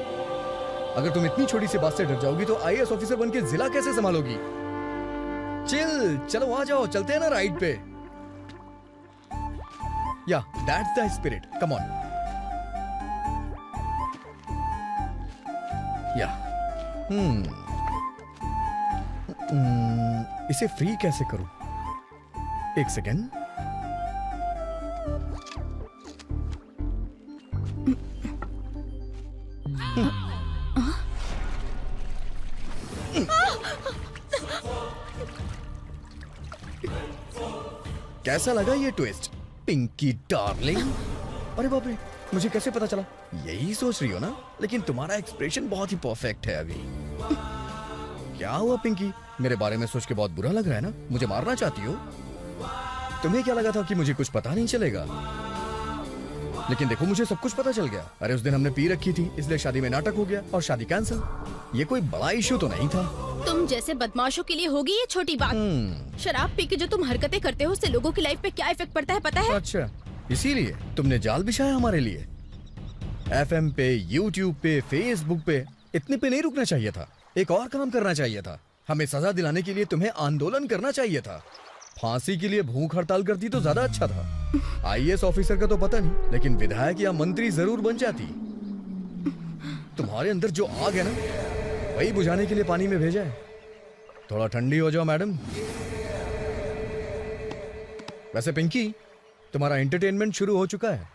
अगर तुम इतनी छोटी सी बात से डर जाओगी तो आईएएस ऑफिसर बन के जिला कैसे संभालोगी? चिल, चलो आ जाओ, चलते हैं ना राइड पे। या that's the spirit, come on. या इसे फ्री कैसे करूं? एक सेकेंड। कैसा लगा ये ट्विस्ट, पिंकी डार्लिंग? अरे बाप रे, मुझे कैसे पता चला? यही सोच रही हो ना? लेकिन तुम्हारा एक्सप्रेशन बहुत ही परफेक्ट है अभी। क्या हुआ पिंकी? मेरे बारे में सोच के बहुत बुरा लग रहा है ना? मुझे मारना चाहती हो? तुम्हें क्या लगा था कि मुझे कुछ पता नहीं चलेगा? लेकिन देखो, मुझे सब कुछ पता चल गया। अरे उस दिन हमने पी रखी थी, इसलिए शादी में नाटक हो गया और शादी कैंसिल। ये कोई बड़ा इश्यू तो नहीं था। तुम जैसे बदमाशों के लिए होगी ये छोटी बात। शराब पी के जो तुम हरकतें करते हो उससे लोगों की लाइफ पे क्या इफेक्ट पड़ता है पता है? अच्छा, इसीलिए तुमने जाल बिछाया हमारे लिए। एफएम पे, यूट्यूब पे, फेसबुक पे, इतने पे नहीं रुकना चाहिए था। एक और काम करना चाहिए था। हमें सजा दिलाने के लिए तुम्हें आंदोलन करना चाहिए था। फांसी के लिए भूख हड़ताल करती तो ज्यादा अच्छा था। आईएएस ऑफिसर का तो पता नहीं, लेकिन विधायक या मंत्री जरूर बन जाती। तुम्हारे अंदर जो आग है ना, वही बुझाने के लिए पानी में भेजा है। थोड़ा ठंडी हो जाओ मैडम। वैसे पिंकी, तुम्हारा एंटरटेनमेंट शुरू हो चुका है।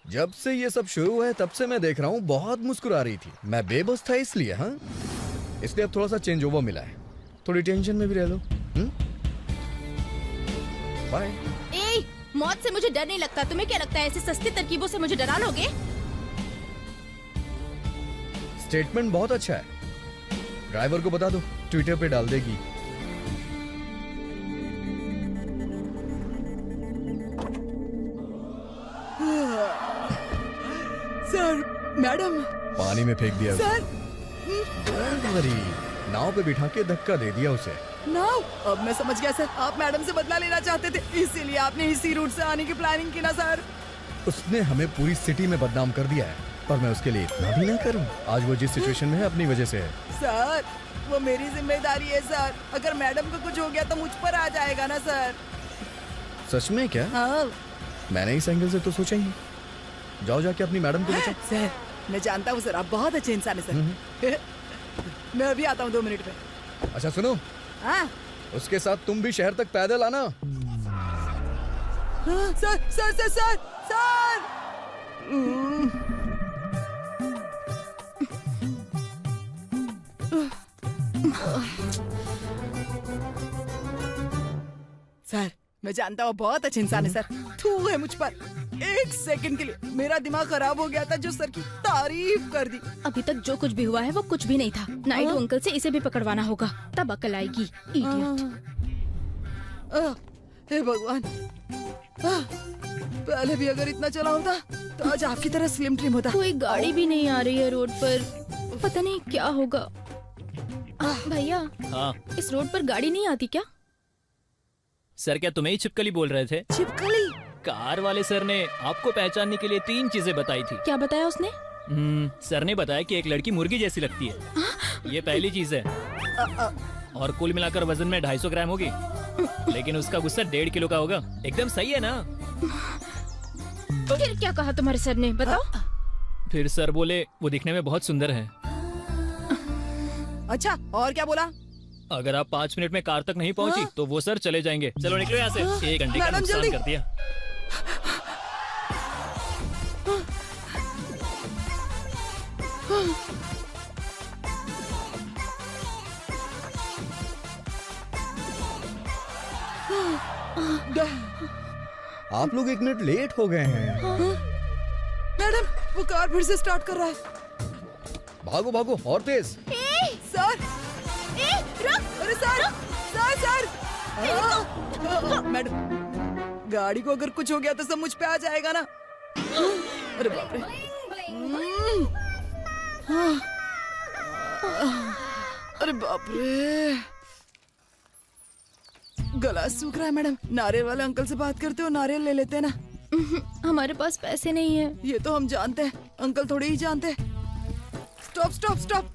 जब से ये सब शुरू हुआ है तब से मैं देख रहा हूँ बहुत मुस्कुरा रही थी। मैं बेबस था इसलिए, हाँ, इसलिए अब थोड़ा सा चेंज ओवर मिला है। थोड़ी टेंशन में भी रह लो। बाय। ए, मौत से मुझे डर नहीं लगता। तुम्हें क्या लगता है ऐसी सस्ती तरकीबों से मुझे डरा लोगे? स्टेटमेंट बहुत अच्छा है। ड्राइवर को बता दो, ट्विटर पे डाल देगी। Sir, madam. पानी में फेंक दिया सर, डोंट वरी, नाव पे बिठा के धक्का दे दिया उसे। नाउ अब मैं समझ गया सर, आप मैडम से बदला लेना चाहते थे, इसीलिए आपने इसी रूट से आने की प्लानिंग की ना सर। उसने हमें पूरी सिटी में बदनाम कर दिया है, पर मैं उसके लिए इतना भी ना करूं। आज वो जिस सिचुएशन में है अपनी वजह से है। सर, वो मेरी जिम्मेदारी है सर। अगर मैडम को कुछ हो गया तो मुझ पर आ जाएगा ना सर। सच में क्या? हाँ मैंने इस एंगल से तो सोचा ही नहीं। जाओ जाके अपनी मैडम को बचाओ। सर, मैं जानता हूँ सर, आप बहुत अच्छे इंसान हैं सर। मैं अभी आता हूँ 2 मिनट में। अच्छा सुनो, हाँ उसके साथ तुम भी शहर तक पैदल आना। हाँ, sir sir sir sir sir. Sir, मैं जानता हूँ बहुत अच्छे इंसान है सर। थू है मुझ पर। 1 सेकंड के लिए मेरा दिमाग खराब हो गया था जो सर की तारीफ कर दी। अभी तक जो कुछ भी हुआ है वो कुछ भी नहीं था। नायडू अंकल से इसे भी पकड़वाना होगा, तब अकल आएगी। इडियट। हे भगवान, पहले भी अगर इतना चला होता तो आज आपकी तरह स्लिम ट्रिम होता। कोई गाड़ी भी नहीं आ रही है रोड पर, पता नहीं क्या होगा। भैया, हाँ इस रोड पर गाड़ी नहीं आती क्या? सर, क्या तुम्हें ही छिपकली बोल रहे थे? छिपकली? कार वाले सर ने आपको पहचानने के लिए 3 चीजें बताई थी। क्या बताया उसने? सर ने बताया कि एक लड़की मुर्गी जैसी लगती है, ये पहली चीज है, और कुल मिलाकर वजन में 250 ग्राम होगी, लेकिन उसका गुस्सा 1.5 किलो का होगा। एकदम सही है ना? फिर क्या कहा तुम्हारे सर ने, बताओ? फिर सर बोले वो दिखने में बहुत सुंदर है। अच्छा, और क्या बोला? अगर आप 5 मिनट में कार तक नहीं पहुंची तो वो सर चले जाएंगे। चलो निकलो यहाँ से। 1 घंटे का मैडम, नुकसान जल्दी। कर दिया। आप लोग 1 मिनट लेट हो गए हैं। मैडम, वो कार फिर से स्टार्ट कर रहा है। भागो भागो और तेज। सर, अरे सर, सर। मैडम, गाड़ी को अगर कुछ हो गया तो सब मुझ पे आ जाएगा ना। अरे बाप रे। अरे बाप रे, गला सूख रहा है। मैडम, नारियल वाले अंकल से बात करते हो, नारियल ले लेते हैं ना। हमारे पास पैसे नहीं है। ये तो हम जानते हैं, अंकल थोड़ी ही जानते हैं। स्टॉप स्टॉप स्टॉप,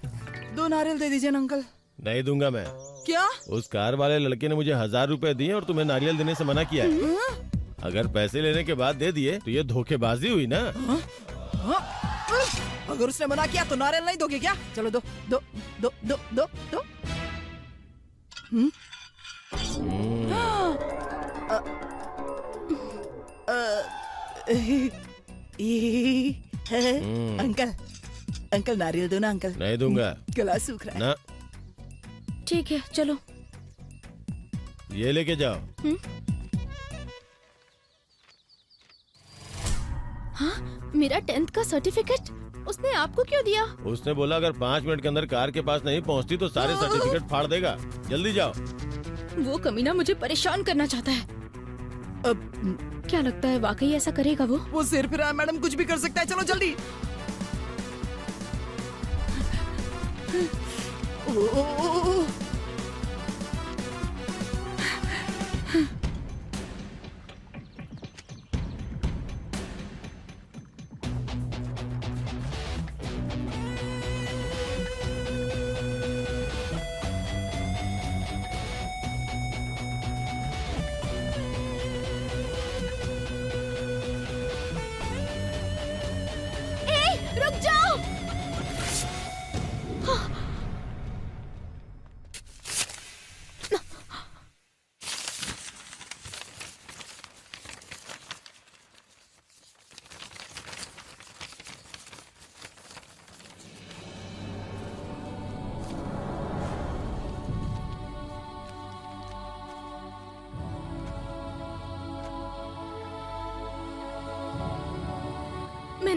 2 नारियल दे दीजिए ना अंकल। नहीं दूंगा मैं। क्या? उस कार वाले लड़के ने मुझे 1000 रुपए दिए और तुम्हें नारियल देने से मना किया है। अगर पैसे लेने के बाद दे दिए तो ये धोखेबाजी हुई ना। अगर उसने मना किया तो नारियल नहीं दोगे क्या? चलो दो दो दो दो दो दो। अंकल, अंकल नारियल दो ना अंकल। नहीं दूंगा। गला सूख रहा है ना। ठीक है, चलो। ये लेके जाओ। हाँ, मेरा 10th का सर्टिफिकेट उसने आपको क्यों दिया? उसने बोला अगर 5 मिनट के अंदर कार के पास नहीं पहुंचती तो सारे सर्टिफिकेट फाड़ देगा। जल्दी जाओ। वो कमीना मुझे परेशान करना चाहता है। अब क्या लगता है वाकई ऐसा करेगा वो? वो सिर फिरा है मैडम, कुछ भी कर सकता है। चलो जल्दी।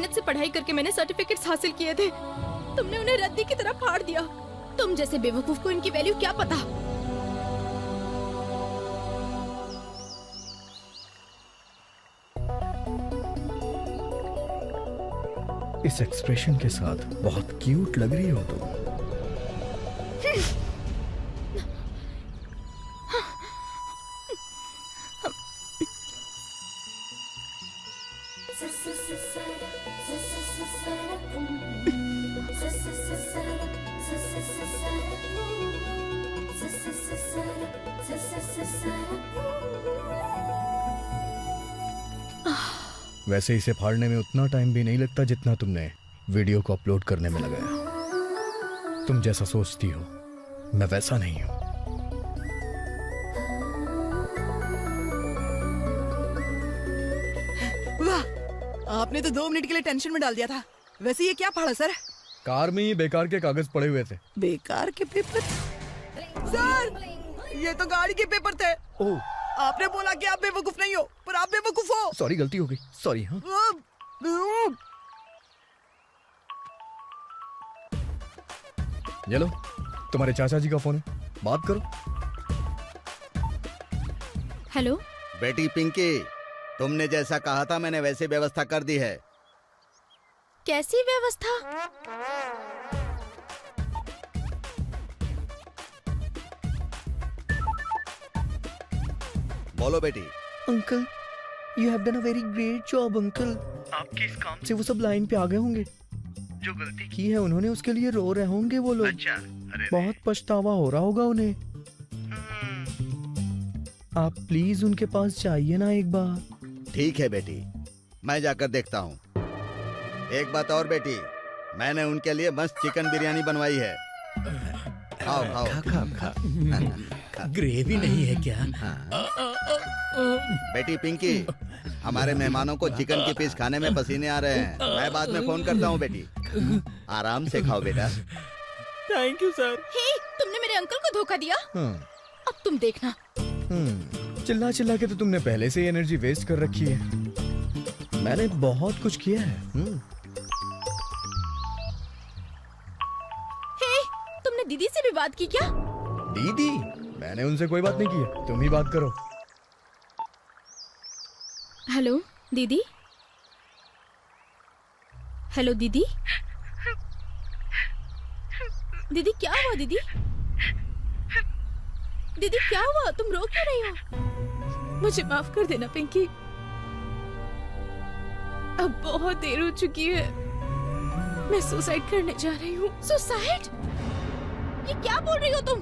मेहनत से पढ़ाई करके मैंने सर्टिफिकेट्स हासिल किए थे, तुमने उन्हें रद्दी की तरह फाड़ दिया। तुम जैसे बेवकूफ को इनकी वैल्यू क्या पता। इस एक्सप्रेशन के साथ बहुत क्यूट लग रही हो तुम। वैसे इसे फाड़ने में उतना टाइम भी नहीं लगता जितना तुमने वीडियो को अपलोड करने में लगाया। तुम जैसा सोचती हो मैं वैसा नहीं हूं। वाह, आपने तो 2 मिनट के लिए टेंशन में डाल दिया था। वैसे ये क्या फाड़ा सर? कार में ही बेकार के कागज पड़े हुए थे। बेकार के पेपर? सर, ये तो गाड़ी के पेपर थे। ओह, आपने बोला कि आप बेवकूफ नहीं हो, पर आप बेवकूफ हो। सॉरी, गलती हो गई। सॉरी। हाँ, ये लो, तुम्हारे चाचा जी का फोन है, बात करो। हेलो बेटी पिंकी, तुमने जैसा कहा था मैंने वैसी व्यवस्था कर दी है। कैसी व्यवस्था? बोलो बेटी। Uncle, you have done a very great job uncle. आपके इस काम से वो सब लाइन पे आ गए होंगे। जो गलती की है उन्होंने उसके लिए रो रहे होंगे वो लोग। अच्छा, बहुत पछतावा हो रहा होगा उन्हें। आप प्लीज उनके पास जाइए ना एक बार। ठीक है बेटी, मैं जाकर देखता हूँ। एक बात और बेटी, मैंने उनके लिए मस्त चिकन बिरयानी बनवाई है। खाओ खाओ। ग्रेवी नहीं है क्या? बेटी पिंकी, हमारे मेहमानों को चिकन की पीस खाने में पसीने आ रहे हैं। मैं बाद में फोन करता हूँ बेटी। आराम से खाओ बेटा। Thank you sir. हे, तुमने मेरे अंकल को धोखा दिया। अब तुम देखना। चिल्ला चिल्ला के तो तुमने पहले से ही एनर्जी वेस्ट कर रखी है। मैंने बहुत कुछ किया है। हे, तुमने दीदी से भी बात की क्या? दीदी? मैंने उनसे कोई बात नहीं की है, तुम ही बात करो। हेलो दीदी। हेलो दीदी। दीदी क्या हुआ दीदी? दीदी क्या हुआ? तुम रो क्यों रही हो? मुझे माफ कर देना पिंकी, अब बहुत देर हो चुकी है। मैं सुसाइड करने जा रही हूँ। सुसाइड? ये क्या बोल रही हो तुम?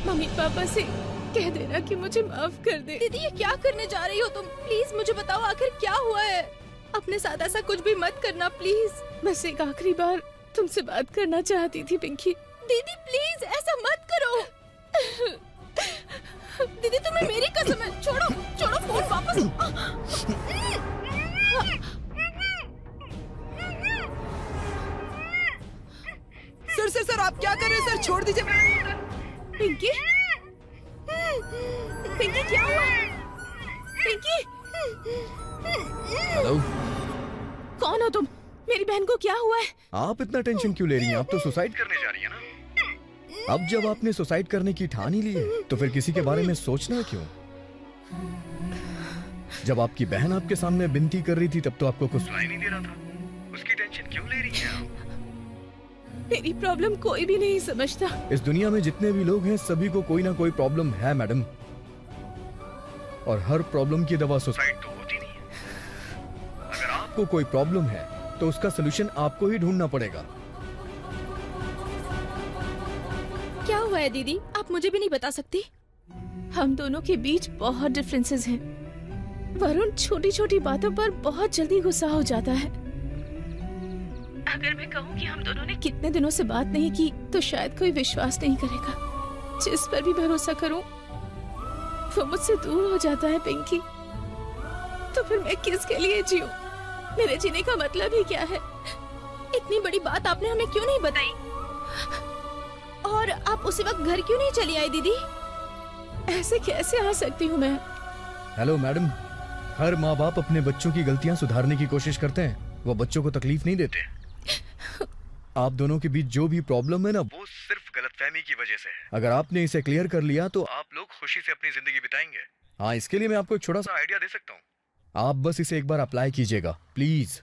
मम्मी पापा से कह देना कि मुझे माफ कर दे। दीदी ये क्या करने जा रही हो तुम? प्लीज मुझे बताओ आखिर क्या हुआ है। अपने साथ ऐसा कुछ भी मत करना प्लीज। बस एक आखिरी बार तुमसे बात करना चाहती थी पिंकी। दीदी प्लीज ऐसा मत करो। दीदी तुम्हें मेरी कसम है। छोड़ो छोड़ो फोन वापस। सर आप क्या कर रहे हैं? सर छोड़ दीजिए। पिंकी? पिंकी क्या हुआ? पिंकी? हेलो, कौन हो तुम? मेरी बहन को क्या हुआ है? आप इतना टेंशन क्यों ले रही हैं? आप तो सुसाइड करने जा रही हैं ना। अब जब आपने सुसाइड करने की ठान ही ली है तो फिर किसी के बारे में सोचना क्यों? जब आपकी बहन आपके सामने विनती कर रही थी तब तो आपको कुछ सुनाई नहीं दे रहा था। उसकी टेंशन क्यों ले रही हैं आप? मेरी प्रॉब्लम कोई भी नहीं समझता। इस दुनिया में जितने भी लोग हैं सभी को कोई ना कोई प्रॉब्लम है मैडम, और हर प्रॉब्लम की दवा सुसाइड तो होती नहीं है। अगर आपको कोई प्रॉब्लम है तो उसका सलूशन आपको ही ढूंढना पड़ेगा। क्या हुआ है दीदी? आप मुझे भी नहीं बता सकती? हम दोनों के बीच बहुत डिफरेंसेस हैं। वरुण छोटी छोटी बातों पर बहुत जल्दी गुस्सा हो जाता है। अगर मैं कहूँ कि हम दोनों ने कितने दिनों से बात नहीं की तो शायद कोई विश्वास नहीं करेगा। जिस पर भी भरोसा करूं वो मुझसे दूर हो जाता है पिंकी। तो फिर मैं किसके लिए जीऊं? मेरे जीने का मतलब ही क्या है? इतनी बड़ी बात आपने हमें क्यों नहीं बताई? और आप उसी वक्त घर क्यों नहीं चली आई दीदी? ऐसे कैसे आ सकती हूँ मैं? हेलो मैडम, हर माँ बाप अपने बच्चों की गलतियाँ सुधारने की कोशिश करते हैं, वो बच्चों को तकलीफ नहीं देते। आप दोनों के बीच जो भी प्रॉब्लम है ना, वो सिर्फ गलतफहमी की वजह से है। अगर आपने इसे क्लियर कर लिया तो आप लोग खुशी से अपनी जिंदगी बिताएंगे। हाँ, इसके लिए मैं आपको एक छोटा सा आइडिया दे सकता हूँ। आप बस इसे एक बार अप्लाई कीजिएगा, प्लीज।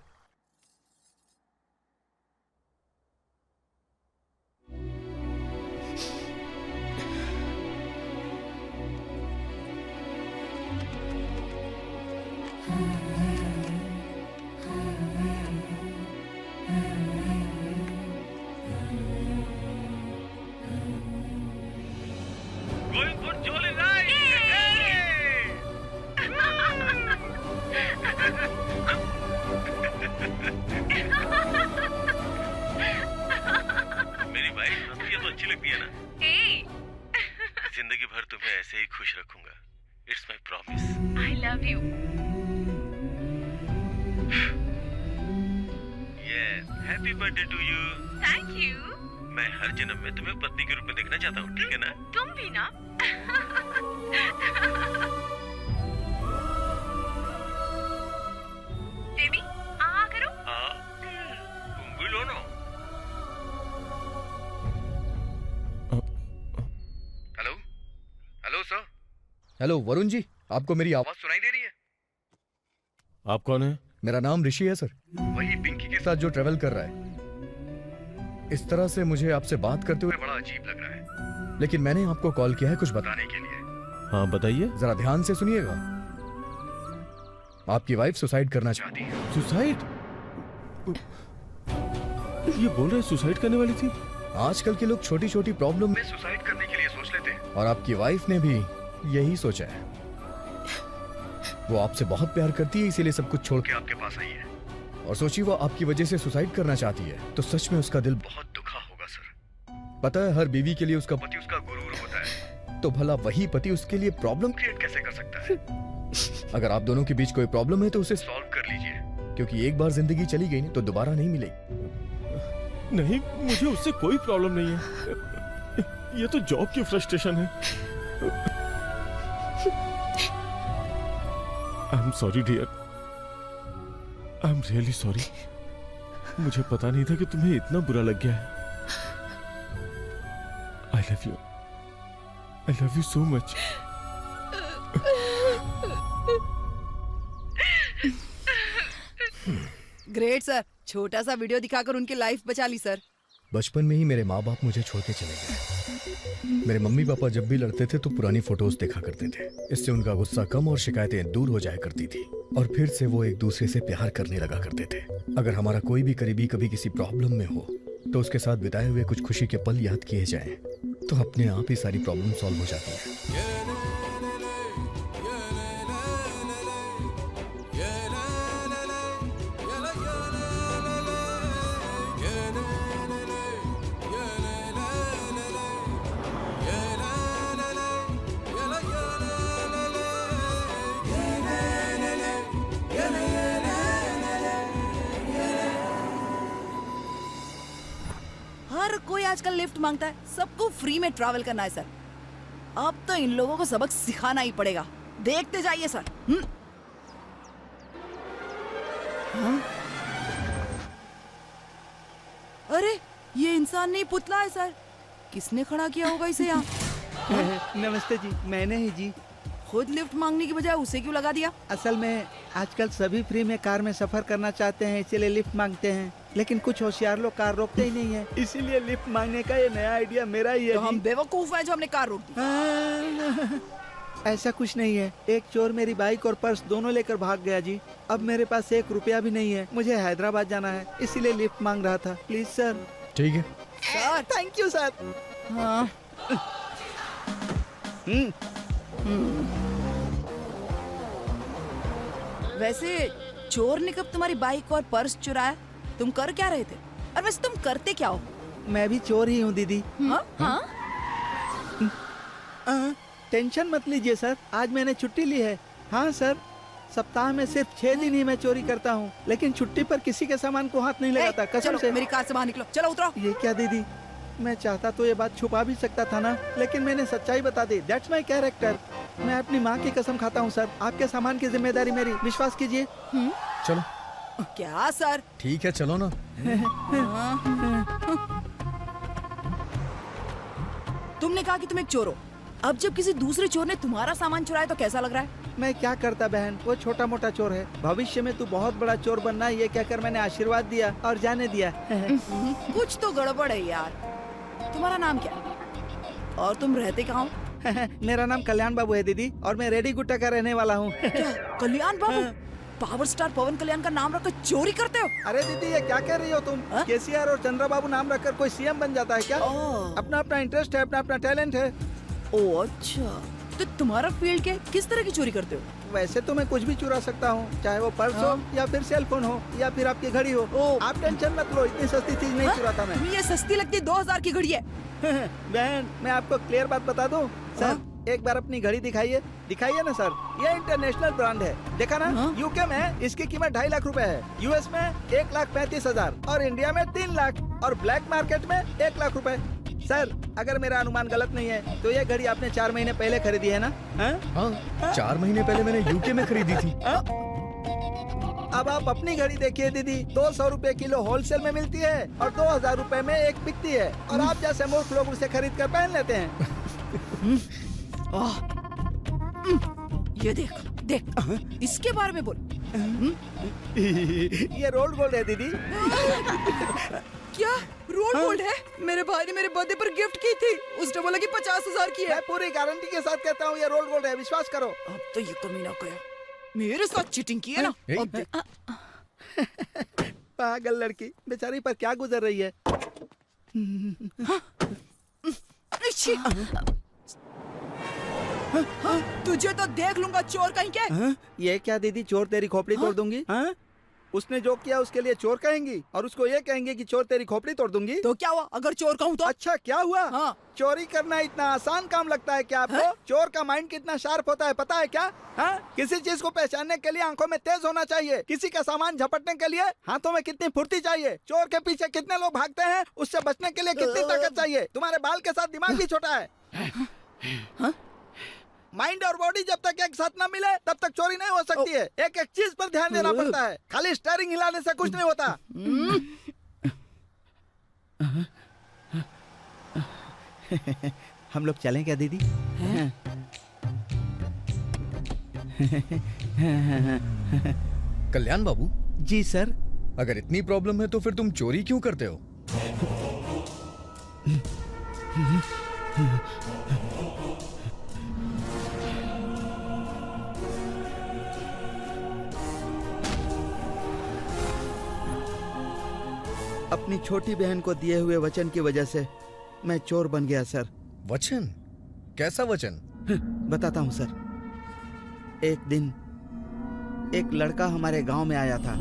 मेरी वाइफ ये तो अच्छी लगती है ना। जिंदगी भर तुम्हें ऐसे ही खुश रखूंगा। It's my promise. I love you. Happy birthday to you. Thank you. मैं हर जन्म में तुम्हें पत्नी के रूप में देखना चाहता हूँ, ठीक है ना? तुम भी ना। बेबी आ करो। हाँ, तुम भी लो ना। Hello hello sir. Hello Varun ji, आपको मेरी आवाज सुनाई दे रही है? आप कौन है? मेरा नाम ऋषि है सर, वही पिंकी के साथ जो ट्रेवल कर रहा है। इस तरह से मुझे आपसे बात करते हुए बड़ा अजीब लग रहा है, लेकिन मैंने आपको कॉल किया है कुछ बताने के लिए। हाँ बताइए। जरा ध्यान से सुनिएगा। आपकी वाइफ सुसाइड करना चाहती है। सुसाइड? ये बोल रहे सुसाइड करने वाली थी? आजकल के लोग छोटी छोटी प्रॉब्लम में सुसाइड करने के लिए सोच लेते हैं, और आपकी वाइफ ने भी यही सोचा है। वो आपसे बहुत प्यार करती है, इसीलिए सब कुछ छोड़ के आपके पास आई है। और सोचिए वो आपकी वजह से सुसाइड करना चाहती है, तो सच में उसका दिल बहुत दुखा होगा सर। पता है, हर बीवी के लिए उसका पति उसका गुरूर होता है, तो भला वही पति उसके लिए प्रॉब्लम क्रिएट कैसे कर सकता है? अगर आप दोनों के बीच कोई प्रॉब्लम है तो उसे सॉल्व कर लीजिए, क्योंकि एक बार जिंदगी चली गई तो दोबारा नहीं मिलेगी। नहीं, मुझे उससे कोई प्रॉब्लम नहीं है। ये तो जॉब की फ्रस्ट्रेशन है। I am sorry dear, I am really sorry. मुझे पता नहीं था कि तुम्हें इतना बुरा लग गया है। आई love you so much. Great sir, छोटा सा वीडियो दिखाकर उनकी लाइफ बचा ली सर। बचपन में ही मेरे माँ बाप मुझे छोड़ के चले गए। मेरे मम्मी पापा जब भी लड़ते थे तो पुरानी फोटोज देखा करते थे, इससे उनका गुस्सा कम और शिकायतें दूर हो जाया करती थी, और फिर से वो एक दूसरे से प्यार करने लगा करते थे। अगर हमारा कोई भी करीबी कभी किसी प्रॉब्लम में हो तो उसके साथ बिताए हुए कुछ खुशी के पल याद किए जाएं, तो अपने आप ही सारी प्रॉब्लम सॉल्व हो जाती है। हर कोई आजकल लिफ्ट मांगता है, सबको फ्री में ट्रैवल करना है सर। अब तो इन लोगों को सबक सिखाना ही पड़ेगा। देखते जाइए सर। हाँ? अरे ये इंसान नहीं, पुतला है सर। किसने खड़ा किया होगा इसे यहाँ? नमस्ते जी, मैंने ही जी। खुद लिफ्ट मांगने की बजाय उसे क्यों लगा दिया? असल में आजकल सभी फ्री में कार में सफर करना चाहते हैं, इसीलिए लिफ्ट मांगते हैं। लेकिन कुछ होशियार लोग कार रोकते ही नहीं है, इसीलिए लिफ्ट मांगने का ये नया आइडिया मेरा ही है। तो हम बेवकूफ हैं जो हमने कार रोक दी। ऐसा कुछ नहीं है। एक चोर मेरी बाइक और पर्स दोनों लेकर भाग गया जी। अब मेरे पास 1 रुपया भी नहीं है। मुझे हैदराबाद जाना है, इसीलिए लिफ्ट मांग रहा था। Please sir. ठीक है सर। Thank you sir. हाँ। वैसे चोर ने कब तुम्हारी बाइक और पर्स चुराया? तुम कर क्या रहे थे? और वैसे तुम करते क्या हो? मैं भी चोर ही हूँ दीदी। हाँ? टेंशन मत लीजिए सर, आज मैंने छुट्टी ली है। हाँ सर, सप्ताह में सिर्फ 6 दिन ही मैं चोरी करता हूँ, लेकिन छुट्टी पर किसी के सामान को हाथ नहीं लगाता, कसम चलो, से। मेरी कार से बाहर निकलो, चलो उतरो। ये क्या दीदी, मैं चाहता तो ये बात छुपा भी सकता था ना, लेकिन मैंने सच्चाई बता दी। That's my character. मैं अपनी माँ की कसम खाता हूँ सर, आपके सामान की जिम्मेदारी मेरी, विश्वास कीजिए। चलो क्या सर? ठीक है चलो ना। तुमने कहा कि तुम एक चोर हो। अब जब किसी दूसरे चोर ने तुम्हारा सामान चुराया तो कैसा लग रहा है? मैं क्या करता बहन, वो छोटा मोटा चोर है। भविष्य में तू बहुत बड़ा चोर बनना है, ये कहकर मैंने आशीर्वाद दिया और जाने दिया। कुछ तो गड़बड़ है यार। तुम्हारा नाम क्या है और तुम रहते कहाँ हो? मेरा नाम कल्याण बाबू है दीदी, और मैं रेडी गुट्टा का रहने वाला हूँ। क्या कल्याण बाबू? पावर स्टार पवन कल्याण का नाम रखकर चोरी करते हो? अरे दीदी ये क्या कह रही हो तुम? केसीआर और चंद्रा बाबू नाम रखकर कोई सीएम बन जाता है क्या? अपना अपना इंटरेस्ट है, अपना अपना टैलेंट है। ओ अच्छा, तो तुम्हारा फील्ड के किस तरह की चोरी करते हो? वैसे तो मैं कुछ भी चुरा सकता हूँ, चाहे वो पर्स हो या फिर सेल फोन हो या फिर आपकी घड़ी हो। आप टेंशन मत लो, इतनी सस्ती चीज नहीं चुराता मैं। तुम्हें ये सस्ती लगती 2000 की घड़ी है? बहन मैं आपको क्लियर बात बता दूं सर, एक बार अपनी घड़ी दिखाइए। दिखाइए ना सर, ये इंटरनेशनल ब्रांड है, देखा ना? यूके में इसकी कीमत 2.5 लाख रुपए है, यूएस में 1,35,000 और इंडिया में 3 लाख और ब्लैक मार्केट में 1 लाख रुपए। सर अगर मेरा अनुमान गलत नहीं है तो ये घड़ी आपने 4 महीने पहले खरीदी है ना? हाँ 4 महीने पहले मैंने यूके में खरीदी थी। अब आप अपनी घड़ी देखिए दीदी, 200 रुपए किलो होलसेल में मिलती है और 2000 रुपए में एक बिकती है, और आप जैसे मूर्ख लोग उसे खरीद कर पहन लेते हैं। ये देख देख, इसके बारे में बोल। ये रोल्ड गोल्ड है दीदी। क्या रोल्ड गोल्ड है? मेरे भाई ने मेरे बर्थडे पर गिफ्ट की थी, उसने बोला कि 50,000 की है। मैं पूरी गारंटी के साथ कहता हूँ ये रोल्ड गोल्ड है, विश्वास करो। अब तो ये कमीना गया, मेरे साथ चीटिंग की है ना? अब देख। पागल लड़की बेचारी पर क्या गुजर रही है। तुझे तो देख लूंगा चोर कहीं के। ये क्या दीदी, चोर तेरी खोपड़ी तोड़ दूंगी? उसने जो किया उसके लिए चोर कहेंगी और उसको ये कहेंगे कि चोर तेरी खोपड़ी तोड़ दूंगी? तो क्या हुआ अगर चोर कहूँ तो? अच्छा क्या हुआ? हाँ। चोरी करना इतना आसान काम लगता है क्या आपको? चोर का माइंड कितना शार्प होता है पता है क्या? हाँ? किसी चीज को पहचानने के लिए आंखों में तेज होना चाहिए, किसी का सामान झपटने के लिए हाथों में कितनी फुर्ती चाहिए, चोर के पीछे कितने लोग भागते हैं, उससे बचने के लिए कितनी ताकत चाहिए। तुम्हारे बाल के साथ दिमाग भी छोटा है। माइंड और बॉडी जब तक एक साथ न मिले तब तक चोरी नहीं हो सकती है। एक एक चीज पर ध्यान देना पड़ता है, खाली स्टीयरिंग हिलाने से कुछ नहीं होता। हम लोग चलें क्या दीदी? कल्याण बाबू जी सर। अगर इतनी प्रॉब्लम है तो फिर तुम चोरी क्यों करते हो? अपनी छोटी बहन को दिए हुए वचन की वजह से मैं चोर बन गया सर। वचन? कैसा वचन? बताता हूँ सर। एक दिन एक लड़का हमारे गांव में आया था।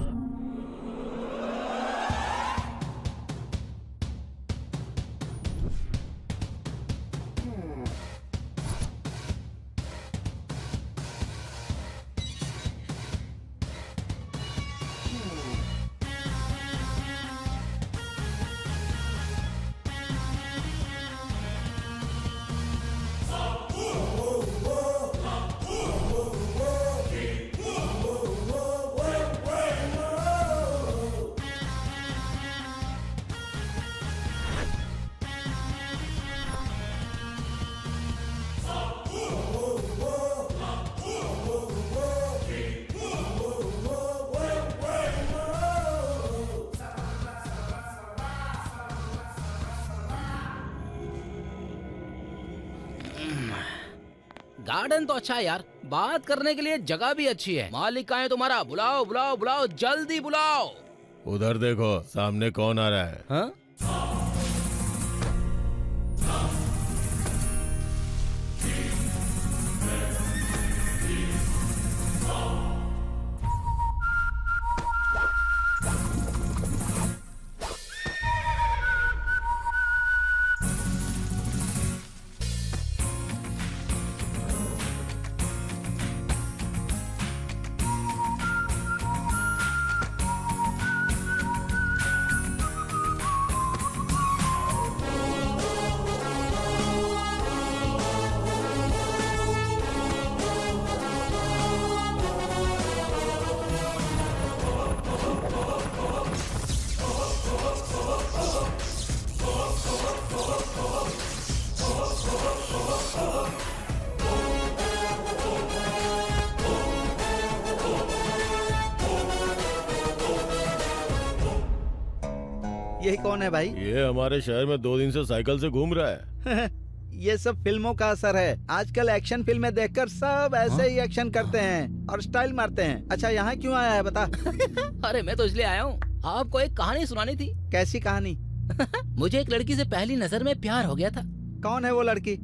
गार्डन तो अच्छा है यार, बात करने के लिए जगह भी अच्छी है। मालिक कहाँ है तुम्हारा? बुलाओ बुलाओ बुलाओ, जल्दी बुलाओ। उधर देखो सामने कौन आ रहा है। हाँ? यही कौन है भाई? ये हमारे शहर में 2 दिन से साइकिल से घूम रहा है। ये सब फिल्मों का असर है। आजकल एक्शन फिल्में देखकर सब ऐसे ही एक्शन करते हैं और स्टाइल मारते हैं। अच्छा, यहाँ क्यों आया है बता? अरे मैं तो इसलिए आया हूँ, आपको एक कहानी सुनानी थी। कैसी कहानी? मुझे एक लड़की से पहली नजर में प्यार हो गया था। कौन है वो लड़की?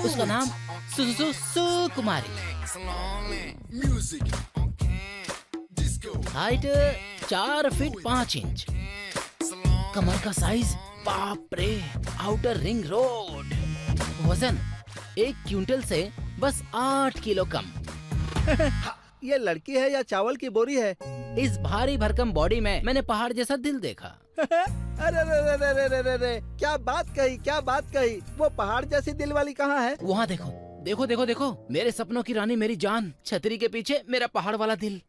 उसका नाम सुकुमारी। Height 4 feet 5 inch. कमर का साइज बाप रे, आउटर रिंग रोड। वजन 1 क्विंटल से बस 8 किलो कम। ये लड़की है या चावल की बोरी है? इस भारी भरकम बॉडी में मैंने पहाड़ जैसा दिल देखा। अरे रे रे रे रे रे रे रे, क्या बात कही, क्या बात कही। वो पहाड़ जैसी दिल वाली कहाँ है? वहाँ देखो देखो देखो देखो, मेरे सपनों की रानी, मेरी जान। छतरी के पीछे मेरा पहाड़ वाला दिल।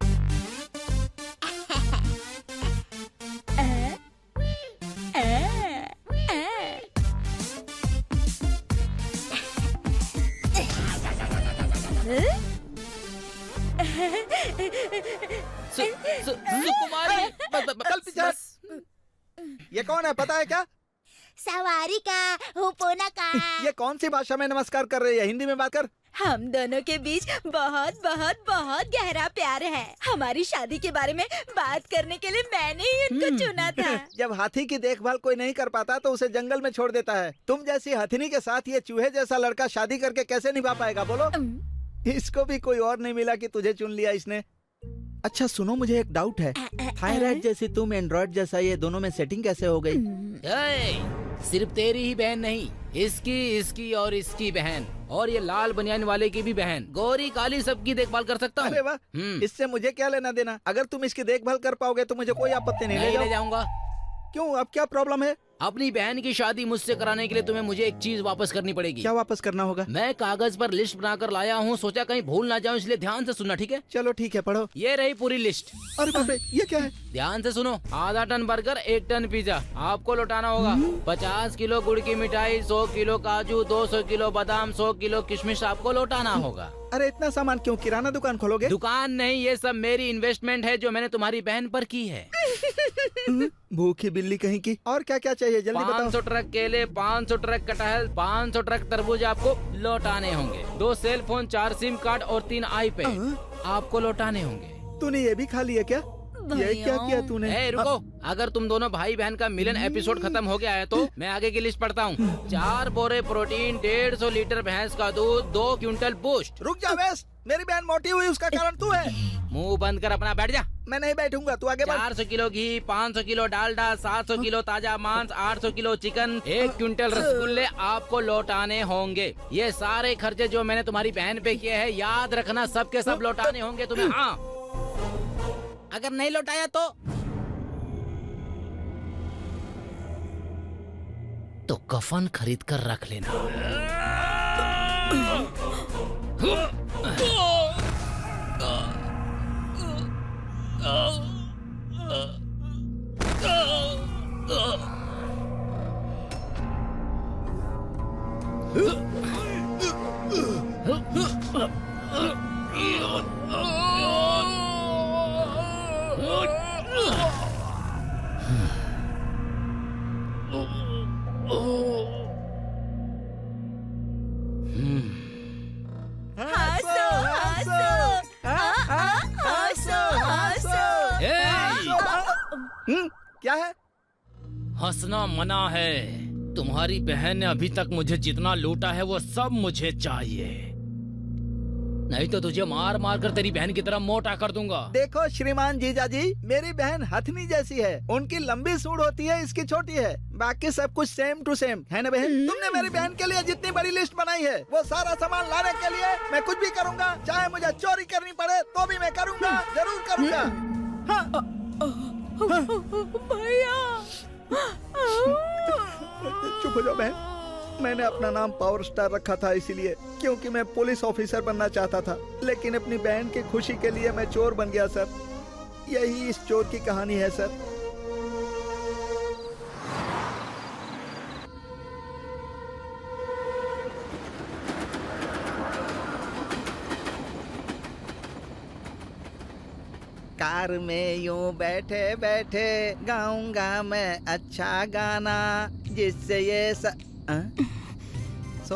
सुकुमारी, चल पीछे। ये कौन है पता है क्या? सवारी का हुपोना का। ये कौन सी भाषा में नमस्कार कर रही है? हिंदी में बात कर। हम दोनों के बीच बहुत बहुत बहुत गहरा प्यार है। हमारी शादी के बारे में बात करने के लिए मैंने ही उनको चुना था। जब हाथी की देखभाल कोई नहीं कर पाता तो उसे जंगल में छोड़ देता है। तुम जैसी हथिनी के साथ ये चूहे जैसा लड़का शादी करके कैसे निभा पाएगा बोलो? इसको भी कोई और नहीं मिला कि तुझे चुन लिया इसने। अच्छा सुनो, मुझे एक डाउट है। थायराइड जैसी तुम, एंड्रॉइड जैसा ये, दोनों में सेटिंग कैसे हो गई? सिर्फ तेरी ही बहन नहीं, इसकी, इसकी और इसकी बहन, और ये लाल बनियान वाले की भी बहन, गोरी काली सबकी देखभाल कर सकता हूँ। अरे वाह, इससे मुझे क्या लेना देना? अगर तुम इसकी देखभाल कर पाओगे तो मुझे कोई आपत्ति नहीं। ले जाऊंगा। क्यों, अब क्या प्रॉब्लम है? अपनी बहन की शादी मुझसे कराने के लिए तुम्हें मुझे एक चीज वापस करनी पड़ेगी। क्या वापस करना होगा? मैं कागज पर लिस्ट बनाकर लाया हूँ, सोचा कहीं भूल ना जाऊँ, इसलिए ध्यान से सुनना, ठीक है? चलो ठीक है, पढ़ो। ये रही पूरी लिस्ट। अरे बाप रे, ये क्या है? ध्यान से सुनो। आधा टन बर्गर, 1 टन पिज्जा आपको लौटाना होगा। 50 किलो गुड़ की मिठाई, 100 किलो काजू, 200 किलो बादाम, 100 किलो किशमिश आपको लौटाना होगा। अरे इतना सामान क्यों? किराना दुकान खोलोगे? दुकान नहीं, ये सब मेरी इन्वेस्टमेंट है जो मैंने तुम्हारी बहन पर की है। भूखी बिल्ली कहीं की। और क्या क्या चाहिए जल्दी बताओ। 500 ट्रक केले, 500 ट्रक कटहल, 500 ट्रक तरबूज आपको लौटाने होंगे। 2 सेल फोन, 4 सिम कार्ड और 3 iPad आपको लौटाने होंगे। तूने ये भी खा लिया क्या? ये क्या किया तूने? रुको, अगर तुम दोनों भाई बहन का मिलन एपिसोड खत्म हो गया है तो मैं आगे की लिस्ट पढ़ता हूँ। 4 बोरे प्रोटीन, 150 लीटर भैंस का दूध, 2 क्विंटल बूस्ट। रुक जा वेस्ट, मेरी बहन मोटी हुई उसका कारण तू है। मुंह बंद कर अपना बैठ जा। मैं नहीं बैठूंगा, तू आगे बढ़। 400 किलो घी, 500 किलो डालडा, 700 किलो ताजा मांस, 800 किलो चिकन, 1 क्विंटल रसगुल्ले आपको लौटाने होंगे। ये सारे खर्चे जो मैंने तुम्हारी बहन पे किए हैं, याद रखना, सब के सब लौटाने होंगे तुम्हें। हाँ, अगर नहीं लौटाया तो कफन खरीद कर रख लेना। क्या है? हंसना मना है। तुम्हारी बहन ने अभी तक मुझे जितना लूटा है वो सब मुझे चाहिए, नहीं तो तुझे मार मार कर तेरी बहन की तरह मोटा कर दूंगा। देखो श्रीमान जीजाजी, मेरी बहन हथनी जैसी है। उनकी लंबी सूंड होती है, इसकी छोटी है। बाकी सब कुछ सेम टू सेम है ना बहन? तुमने मेरी बहन के लिए जितनी बड़ी लिस्ट बनाई है, वो सारा सामान लाने के लिए मैं कुछ भी करूँगा। चाहे मुझे चोरी करनी पड़े तो भी मैं करूँगा, जरूर करूँगा। हाँ। भैया चुप हो जाओ बहन। मैंने अपना नाम पावर स्टार रखा था इसीलिए, क्योंकि मैं पुलिस ऑफिसर बनना चाहता था। लेकिन अपनी बहन की खुशी के लिए मैं चोर बन गया सर। यही इस चोर की कहानी है सर। कार में यूं बैठे बैठे गाऊंगा मैं अच्छा गाना जिससे ये सो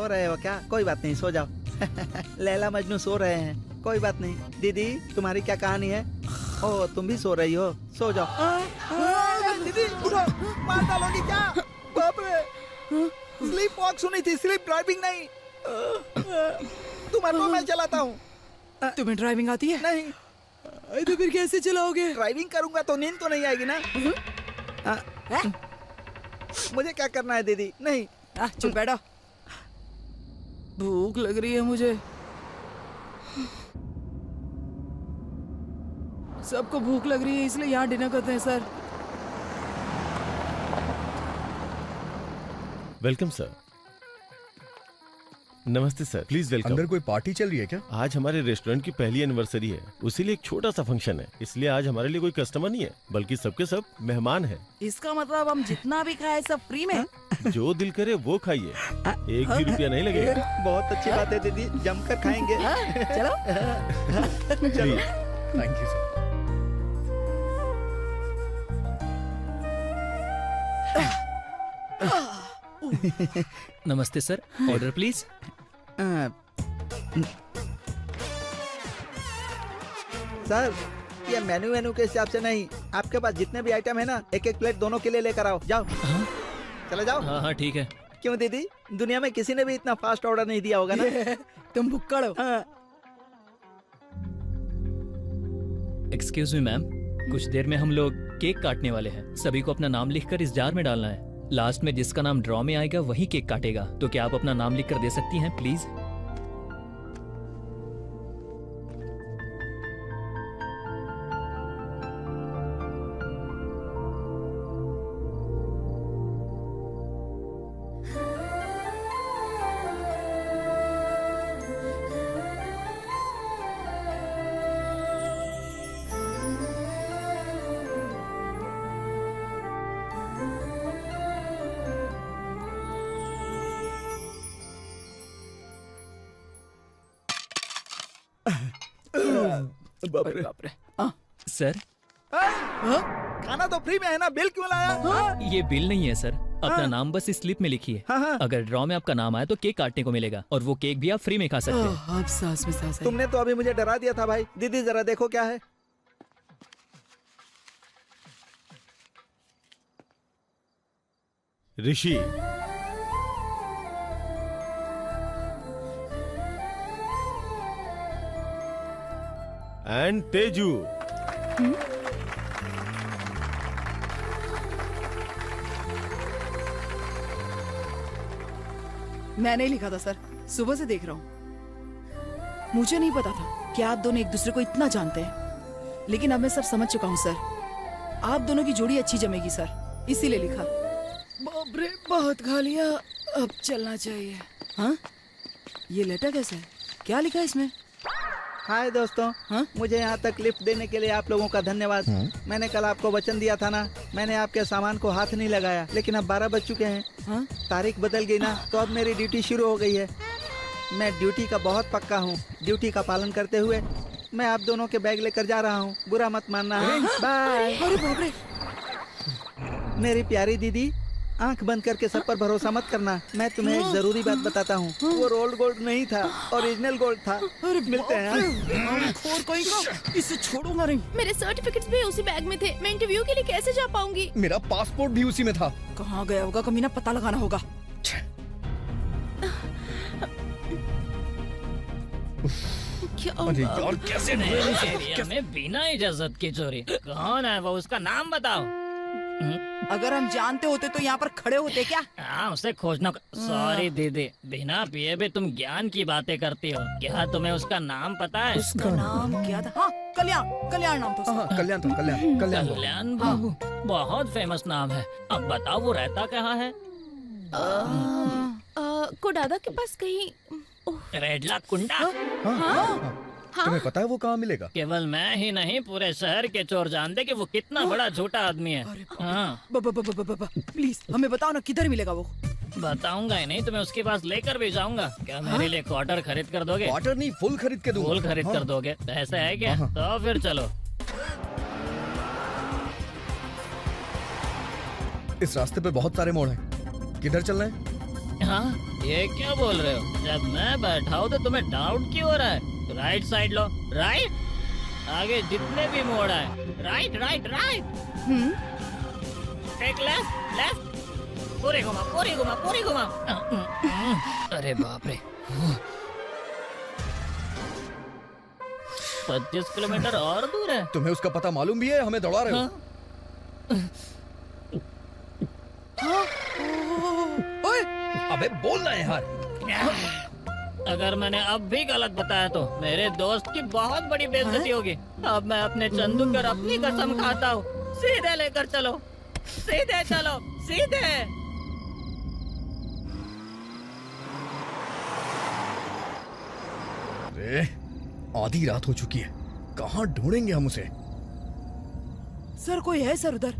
रहे हो क्या? कोई बात नहीं, सो जाओ। लैला मजनू सो रहे हैं, कोई बात नहीं। दीदी तुम्हारी क्या कहानी है? ओ तुम भी सो रही हो, सो जाओ। दीदी उठो, मार डालोगी क्या? बाप रे, स्लीप वॉक सुनी थी, स्लीप ड्राइविंग नहीं। तुम ऑटो मैं चलाता हूँ। तुम्हें ड्राइविंग आती है? नहीं। तो फिर कैसे चलाओगे? ड्राइविंग करूंगा तो नींद तो नहीं आएगी ना। मुझे क्या करना है दीदी? नहीं। चुप बैठो, भूख लग रही है मुझे। सबको भूख लग रही है इसलिए यहाँ डिनर करते हैं सर। Welcome sir. नमस्ते सर, प्लीज वेलकम। अंदर कोई पार्टी चल रही है क्या? आज हमारे रेस्टोरेंट की पहली एनिवर्सरी है, उसी लिए एक छोटा सा फंक्शन है। इसलिए आज हमारे लिए कोई कस्टमर नहीं है, बल्कि सबके सब मेहमान हैं। इसका मतलब हम जितना भी खाए सब फ्री में? जो दिल करे वो खाइए, एक भी रुपया नहीं लगेगा। बहुत अच्छी बात है दीदी, जमकर खाएंगे। चलो। प्लीज। Thank you sir. नमस्ते सर, ऑर्डर प्लीज। सर ये मेनू के हिसाब से नहीं, आपके पास जितने भी आइटम है ना, एक एक प्लेट दोनों के लिए लेकर आओ। जाओ। चले जाओ। हाँ हाँ ठीक है। क्यों दीदी, दुनिया में किसी ने भी इतना फास्ट ऑर्डर नहीं दिया होगा ना। तुम भुक्कड़ हो। हाँ। एक्सक्यूज मी मैम, कुछ देर में हम लोग केक काटने वाले हैं। सभी को अपना नाम लिखकर इस जार में डालना है। लास्ट में जिसका नाम ड्रॉ में आएगा वही केक काटेगा। तो क्या आप अपना नाम लिख कर दे सकती हैं प्लीज? बाप रे। बाप रे। सर खाना तो फ्री में है ना, बिल क्यों लाया? ये बिल नहीं है सर, अपना नाम बस इस स्लिप में लिखिए। हाँ। अगर ड्रॉ में आपका नाम आए तो केक काटने को मिलेगा, और वो केक भी आप फ्री में खा सकते हैं। आप सांस में सांस है। तुमने तो अभी मुझे डरा दिया था भाई। दीदी जरा देखो क्या है। ऋषि, एंड तेजू। मैं नहीं लिखा था सर, सुबह से देख रहा हूँ। मुझे नहीं पता था कि आप दोनों एक दूसरे को इतना जानते हैं, लेकिन अब मैं सब समझ चुका हूँ सर। आप दोनों की जोड़ी अच्छी जमेगी सर, इसीलिए लिखा। बाप रे, बहुत खा लिया, अब चलना चाहिए। हाँ, ये लेटर कैसे है? क्या लिखा है इसमें? हाय दोस्तों। हाँ? मुझे यहाँ तक लिफ्ट देने के लिए आप लोगों का धन्यवाद। मैंने कल आपको वचन दिया था ना, मैंने आपके सामान को हाथ नहीं लगाया, लेकिन अब 12 बज चुके हैं। हाँ? तारीख बदल गई ना, तो अब मेरी ड्यूटी शुरू हो गई है। मैं ड्यूटी का बहुत पक्का हूँ। ड्यूटी का पालन करते हुए मैं आप दोनों के बैग लेकर जा रहा हूँ, बुरा मत मानना। बाय। अरे बाप रे। मेरी प्यारी दीदी, आंख बंद करके सब पर भरोसा मत करना। मैं तुम्हें एक जरूरी बात बताता हूँ, वो रोल्ड गोल्ड नहीं था, ओरिजिनल गोल्ड था। अरे मिलते हैं। खोर कोई को, इसे छोड़ूंगा नहीं। मेरे सर्टिफिकेट्स भी उसी बैग में थे। मैं इंटरव्यू के लिए कैसे जा पाऊंगी? मेरा पासपोर्ट भी उसी में था। कहाँ गया होगा कमीना, पता लगाना होगा। क्या अरे यार, कैसे एरिया में बिना इजाजत की चोरी। कौन है वो, उसका नाम बताओ। अगर हम जानते होते तो यहाँ पर खड़े होते क्या? हाँ, उसे खोजना। सॉरी दीदी, बिना पिए भी तुम ज्ञान की बातें करती हो। क्या तुम्हें उसका नाम पता है? उसका नाम क्या था? हाँ, कल्याण। कल्याण नाम था उसका। हाँ, कल्याण था, कल्याण। कल्याण बाबू, बहुत फेमस नाम है। अब बताओ वो रहता कहाँ है? कोडादा के पास कहीं। रेडला कुंडा। तुम्हें पता है वो कहाँ मिलेगा? केवल मैं ही नहीं, पूरे शहर के चोर जानते कि वो कितना बड़ा झूठा आदमी है। हाँ, प्लीज हमें बताओ ना, किधर मिलेगा वो? बताऊंगा ही नहीं, तुम्हें उसके पास लेकर भी जाऊंगा। क्या मेरे लिए क्वार्टर खरीद कर दोगे? क्वार्टर नहीं, फुल खरीद के दूंगा। फुल खरीद कर दोगे? ऐसा है क्या? तो फिर चलो। इस रास्ते पे बहुत सारे मोड़ हैं। किधर चलना है? हाँ, ये क्या बोल रहे हो? जब मैं बैठा हूँ तो तुम्हें डाउट क्यों हो रहा है? राइट साइड लो, राइट। आगे जितने भी मोड़ आए, right right right. Take left left. पूरी घुमा पूरी घुमा पूरी घुमा। अरे बाप रे, 25 किलोमीटर और दूर है। तुम्हें उसका पता मालूम भी है? हमें दौड़ा रहे हो? ओए, अबे बोलना है यार। अगर मैंने अब भी गलत बताया तो मेरे दोस्त की बहुत बड़ी बेइज्जती होगी। अब मैं अपने चंदू पर अपनी कसम खाता हूँ। सीधे लेकर चलो, सीधे चलो, सीधे। अरे आधी रात हो चुकी है, कहाँ ढूंढेंगे हम उसे? सर कोई है सर उधर?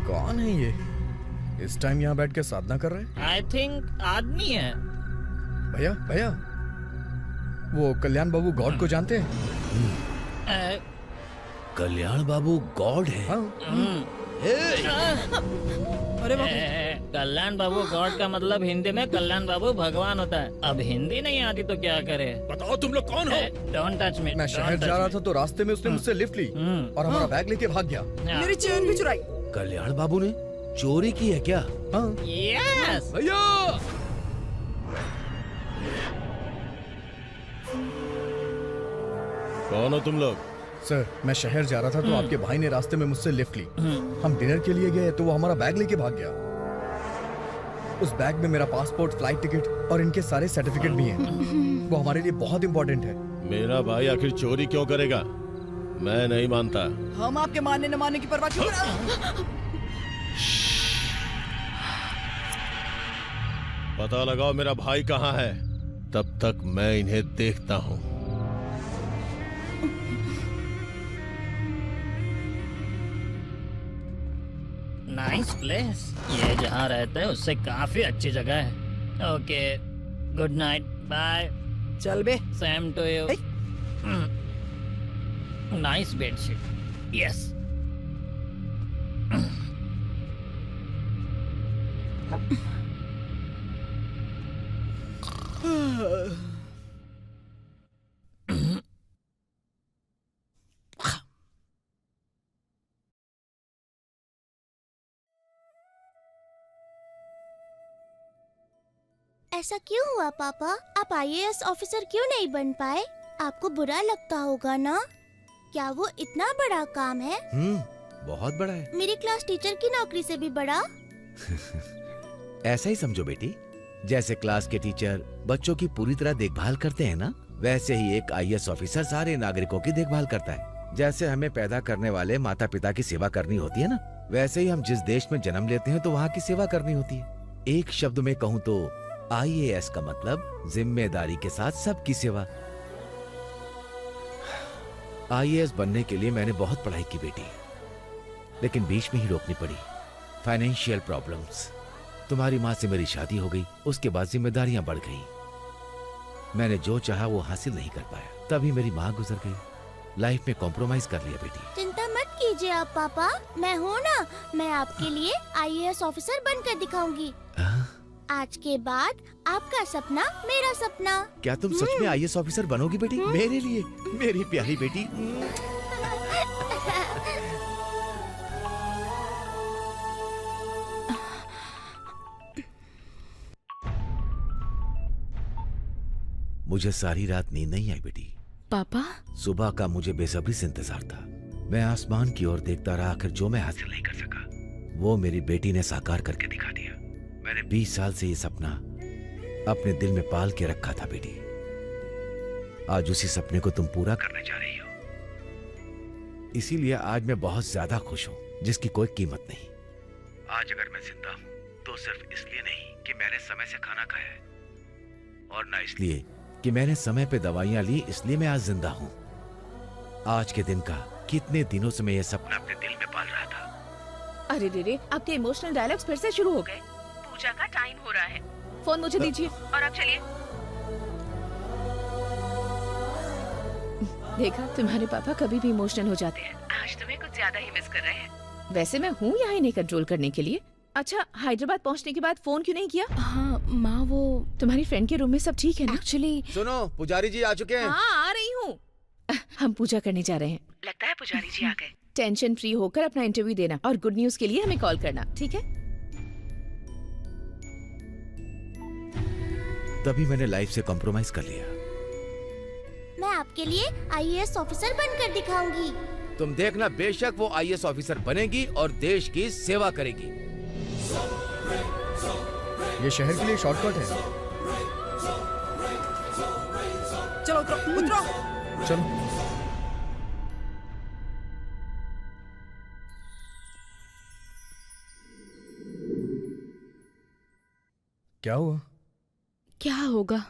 कौन है ये? इस टाइम यहाँ बैठ के साधना कर रहे हैं? आई थिंक आदमी है। भैया भैया, वो कल्याण बाबू गॉड को जानते हैं? कल्याण बाबू गॉड है? हाँ। अरे बाबू, कल्याण बाबू गॉड का मतलब हिंदी में कल्याण बाबू भगवान होता है। अब हिंदी नहीं आती तो क्या करे? बताओ तुम लोग कौन हो? Don't touch me. मैं शहर जा रहा था तो रास्ते में उसने मुझसे लिफ्ट ली और हमारा बैग लेके भाग गया। मेरी चेन भी चुराई। कल्याण बाबू ने चोरी की है क्या? हाँ। यस भैया, कौन हो तुम लोग? सर मैं शहर जा रहा था तो आपके भाई ने रास्ते में मुझसे लिफ्ट ली। हम डिनर के लिए गए तो वो हमारा बैग लेके भाग गया। उस बैग में मेरा पासपोर्ट, फ्लाइट टिकट और इनके सारे सर्टिफिकेट भी हैं। वो हमारे लिए बहुत इंपॉर्टेंट है। मेरा भाई आखिर चोरी क्यों करेगा? मैं नहीं मानता। हम आपके मानने न मानने की परवाह क्यों करें? पता लगाओ मेरा भाई कहाँ है, तब तक मैं इन्हें देखता हूँ। Nice place. ये जहाँ रहते हैं उससे काफी अच्छी जगह है। Okay, good night, bye. चल बे। Same to you. Nice bedsheet. Yes. ऐसा क्यों हुआ पापा? आप आईएएस ऑफिसर क्यों नहीं बन पाए? आपको बुरा लगता होगा ना? क्या वो इतना बड़ा काम है? बहुत बड़ा है। मेरी क्लास टीचर की नौकरी से भी बड़ा। ऐसा ही समझो बेटी, जैसे क्लास के टीचर बच्चों की पूरी तरह देखभाल करते हैं ना, वैसे ही एक आईएएस ऑफिसर सारे नागरिकों की देखभाल करता है। जैसे हमें पैदा करने वाले माता पिता की सेवा करनी होती है ना, वैसे ही हम जिस देश में जन्म लेते हैं तो वहाँ की सेवा करनी होती है। एक शब्द में कहूँ तो आईएएस का मतलब जिम्मेदारी के साथ सबकी सेवा। आईएएस बनने के लिए मैंने बहुत पढ़ाई की बेटी, लेकिन बीच में ही रोकनी पड़ी। Financial problems. तुम्हारी माँ से मेरी शादी हो गई, उसके बाद जिम्मेदारियां बढ़ गई। मैंने जो चाहा वो हासिल नहीं कर पाया, तभी मेरी माँ गुजर गई। लाइफ में कॉम्प्रोमाइज कर लिया बेटी। चिंता मत कीजिए आप पापा, मैं हूँ ना, मैं आपके लिए आईएएस ऑफिसर बनकर दिखाऊंगी। आज के बाद आपका सपना मेरा सपना। क्या तुम सच में आईएएस ऑफिसर बनोगी बेटी? मेरे लिए, मेरी प्यारी बेटी। मुझे सारी रात नींद नहीं आई बेटी। पापा, सुबह का मुझे बेसब्री से इंतजार था। मैं आसमान की ओर देखता रहा, आखिर जो मैं हासिल नहीं कर सका वो मेरी बेटी ने साकार करके दिखा दिया। मैंने 20 साल से ये सपना अपने दिल में पाल के रखा था बेटी। आज उसी सपने को तुम पूरा करने जा रही हो। इसीलिए आज मैं बहुत ज्यादा खुश हूँ, जिसकी कोई कीमत नहीं। आज अगर मैं जिंदा हूँ तो सिर्फ इसलिए नहीं कि मैंने समय से खाना खाया है, और ना इसलिए कि मैंने समय पे दवाइयां ली, इसलिए मैं आज जिंदा हूँ। आज के दिन का कितने दिनों से मैं ये सपना अपने दिल में पाल रहा था। अरे रे, आपके इमोशनल डायलॉग्स फिर से शुरू हो गए। पूजा का टाइम हो रहा है, फोन मुझे दीजिए और आप चलिए। देखा, तुम्हारे पापा कभी भी इमोशनल हो जाते हैं। आज तुम्हें कुछ ज्यादा ही मिस कर रहे हैं। वैसे मैं हूँ यहाँ इन्हें कंट्रोल करने के लिए। अच्छा, हैदराबाद पहुँचने के बाद फोन क्यों नहीं किया? हाँ माँ, वो तुम्हारी फ्रेंड के रूम में सब ठीक है ना? एक्चुअली सुनो, पुजारी जी आ चुके हैं। हाँ, आ रही हूँ। हम पूजा करने जा रहे हैं। लगता है पुजारी जी आ गए। टेंशन फ्री होकर अपना इंटरव्यू देना और गुड न्यूज के लिए हमें कॉल करना, ठीक है? तभी मैंने लाइफ से कॉम्प्रोमाइज कर लिया। मैं आपके लिए IAS ऑफिसर बनकर दिखाऊंगी। तुम देखना, बेशक वो IAS ऑफिसर बनेगी और देश की सेवा करेगी। ये शहर के लिए शॉर्टकट है। चलो उतरो उतरो। चलो। क्या हुआ? क्या होगा?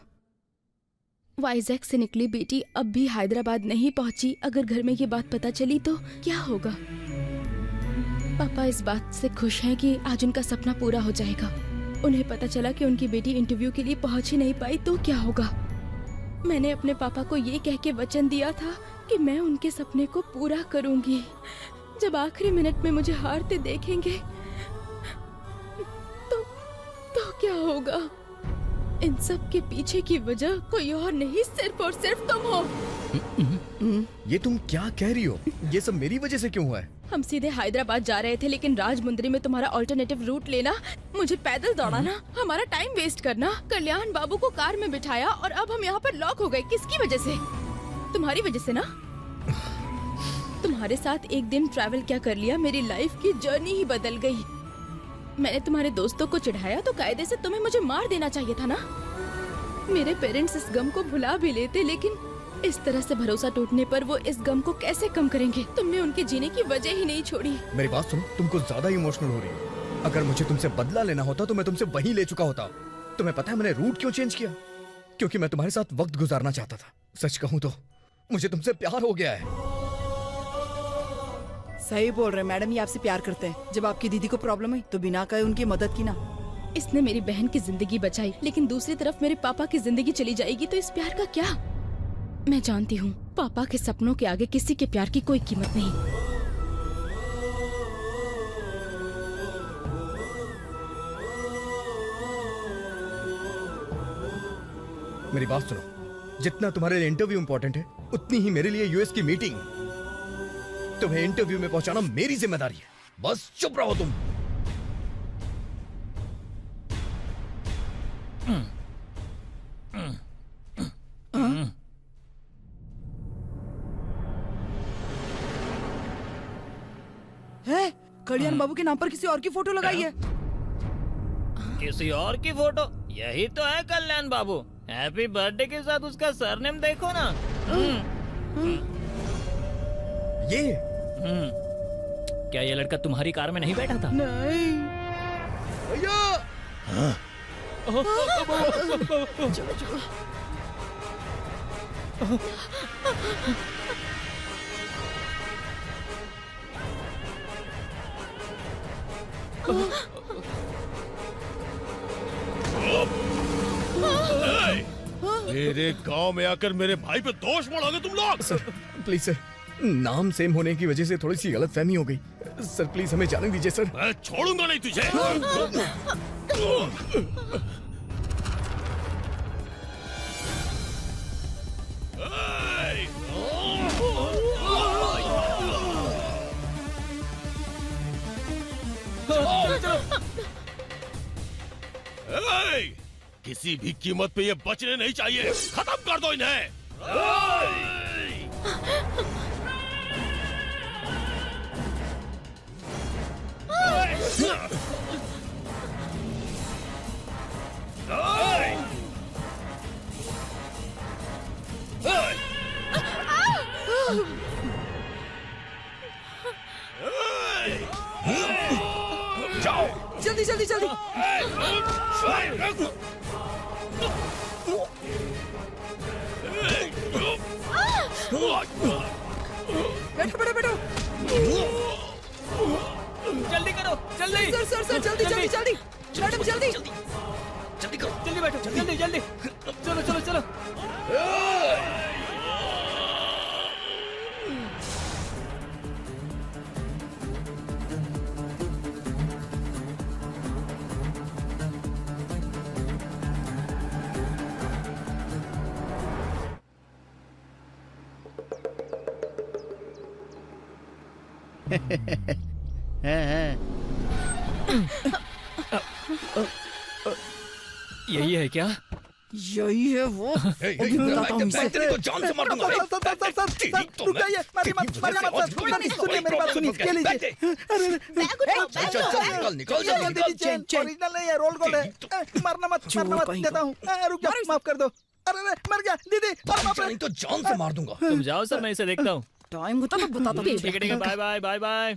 वाइजैक से निकली बेटी अब भी हैदराबाद नहीं पहुंची। अगर घर में ये बात पता चली तो क्या होगा? पापा इस बात से खुश हैं कि आज उनका सपना पूरा हो जाएगा। उन्हें पता चला कि उनकी बेटी इंटरव्यू के लिए पहुंच ही नहीं पाई तो क्या होगा? मैंने अपने पापा को ये कह के वचन दिया था कि मैं उनके सपने को पूरा करूंगी। जब आखिरी मिनट में मुझे हारते देखेंगे तो क्या होगा? इन सब के पीछे की वजह कोई और नहीं, सिर्फ और सिर्फ तुम हो। ये तुम क्या कह रही हो? ये सब मेरी वजह से क्यों हुआ है? हम सीधे हैदराबाद जा रहे थे, लेकिन राजमुंदरी में तुम्हारा ऑल्टरनेटिव रूट लेना, मुझे पैदल दौड़ाना, हमारा टाइम वेस्ट करना, कल्याण बाबू को कार में बिठाया और अब हम यहाँ पर लॉक हो गए। किसकी वजह से? तुम्हारी वजह से ना। तुम्हारे साथ एक दिन ट्रैवल क्या कर लिया, मेरी लाइफ की जर्नी ही बदल गई। मैंने तुम्हारे दोस्तों को चिढ़ाया तो कायदे से तुम्हें मुझे मार देना चाहिए था ना। मेरे पेरेंट्स इस गम को भुला भी लेते, लेकिन इस तरह से भरोसा टूटने पर वो इस गम को कैसे कम करेंगे? तुमने उनके जीने की वजह ही नहीं छोड़ी। मेरी बात सुनो, तुम कुछ ज्यादा इमोशनल हो रही हो। अगर मुझे तुमसे बदला लेना होता तो मैं तुमसे वहीं ले चुका होता। तुम्हें पता है मैंने रूट क्यों चेंज किया? क्योंकि मैं तुम्हारे साथ वक्त गुजारना चाहता था। सच कहूँ तो मुझे तुमसे प्यार हो गया है। सही बोल रहे मैडम, ये आपसे प्यार करते हैं। जब आपकी दीदी को प्रॉब्लम है तो बिना कहे उनकी मदद की ना। इसने मेरी बहन की जिंदगी बचाई, लेकिन दूसरी तरफ मेरे पापा की जिंदगी चली जाएगी तो इस प्यार का क्या? मैं जानती हूँ पापा के सपनों के आगे किसी के प्यार की कोई कीमत नहीं। मेरी बात सुनो, जितना तुम्हारे लिए इंटरव्यू इंपॉर्टेंट है उतनी ही मेरे लिए यूएस की मीटिंग। तुम्हें इंटरव्यू में पहुंचाना मेरी जिम्मेदारी है। बस चुप रहो तुम। है कल्याण बाबू के नाम पर किसी और की फोटो लगाई है। किसी और की फोटो? यही तो है कल्याण बाबू। हैप्पी बर्थडे के साथ उसका सरनेम देखो ना। ये क्या ये लड़का तुम्हारी कार में नहीं बैठा था? नहीं भैया! मेरे गांव में आकर मेरे भाई पे दोष मढ़ोगे तुम लोग। सर प्लीज सर, नाम सेम होने की वजह से थोड़ी सी गलतफहमी हो गई। सर प्लीज हमें जाने दीजिए सर। मैं छोड़ूंगा नहीं तुझे। किसी भी कीमत पे ये बचने नहीं चाहिए। खत्म कर दो इन्हें। जाओ जल्दी जल्दी जल्दी। बैठो बैठो बैठो। जल्दी करो, जल्दी। सर सर सर जल्दी जल्दी जल्दी। मैडम जल्दी जल्दी करो, जल्दी बैठो, जल्दी जल्दी। चलो चलो चलो। यही है क्या? यही है वो। अभी बताता हूँ इसे। तेरे को जान से मार दूंगा। सर, रुक जाइए, मारिए मत, मारिए मत, सर। नहीं, सुनिए मेरी बात सुनिए, ये लीजिए। अरे, चल निकल ये लो दीदी, चेन, ओरिजिनल नहीं है, रोल गोल्ड है। मारना मत, देता हूँ। रुक जाओ, माफ कर दो। अरे मर गया दीदी, और बाप रे। नहीं तो जान से मार दूंगा। तुम जाओ सर, मैं इसे देखता हूँ। टाइम होता तो बताता हूँ। ठीक है, बाय बाय बाय बाय।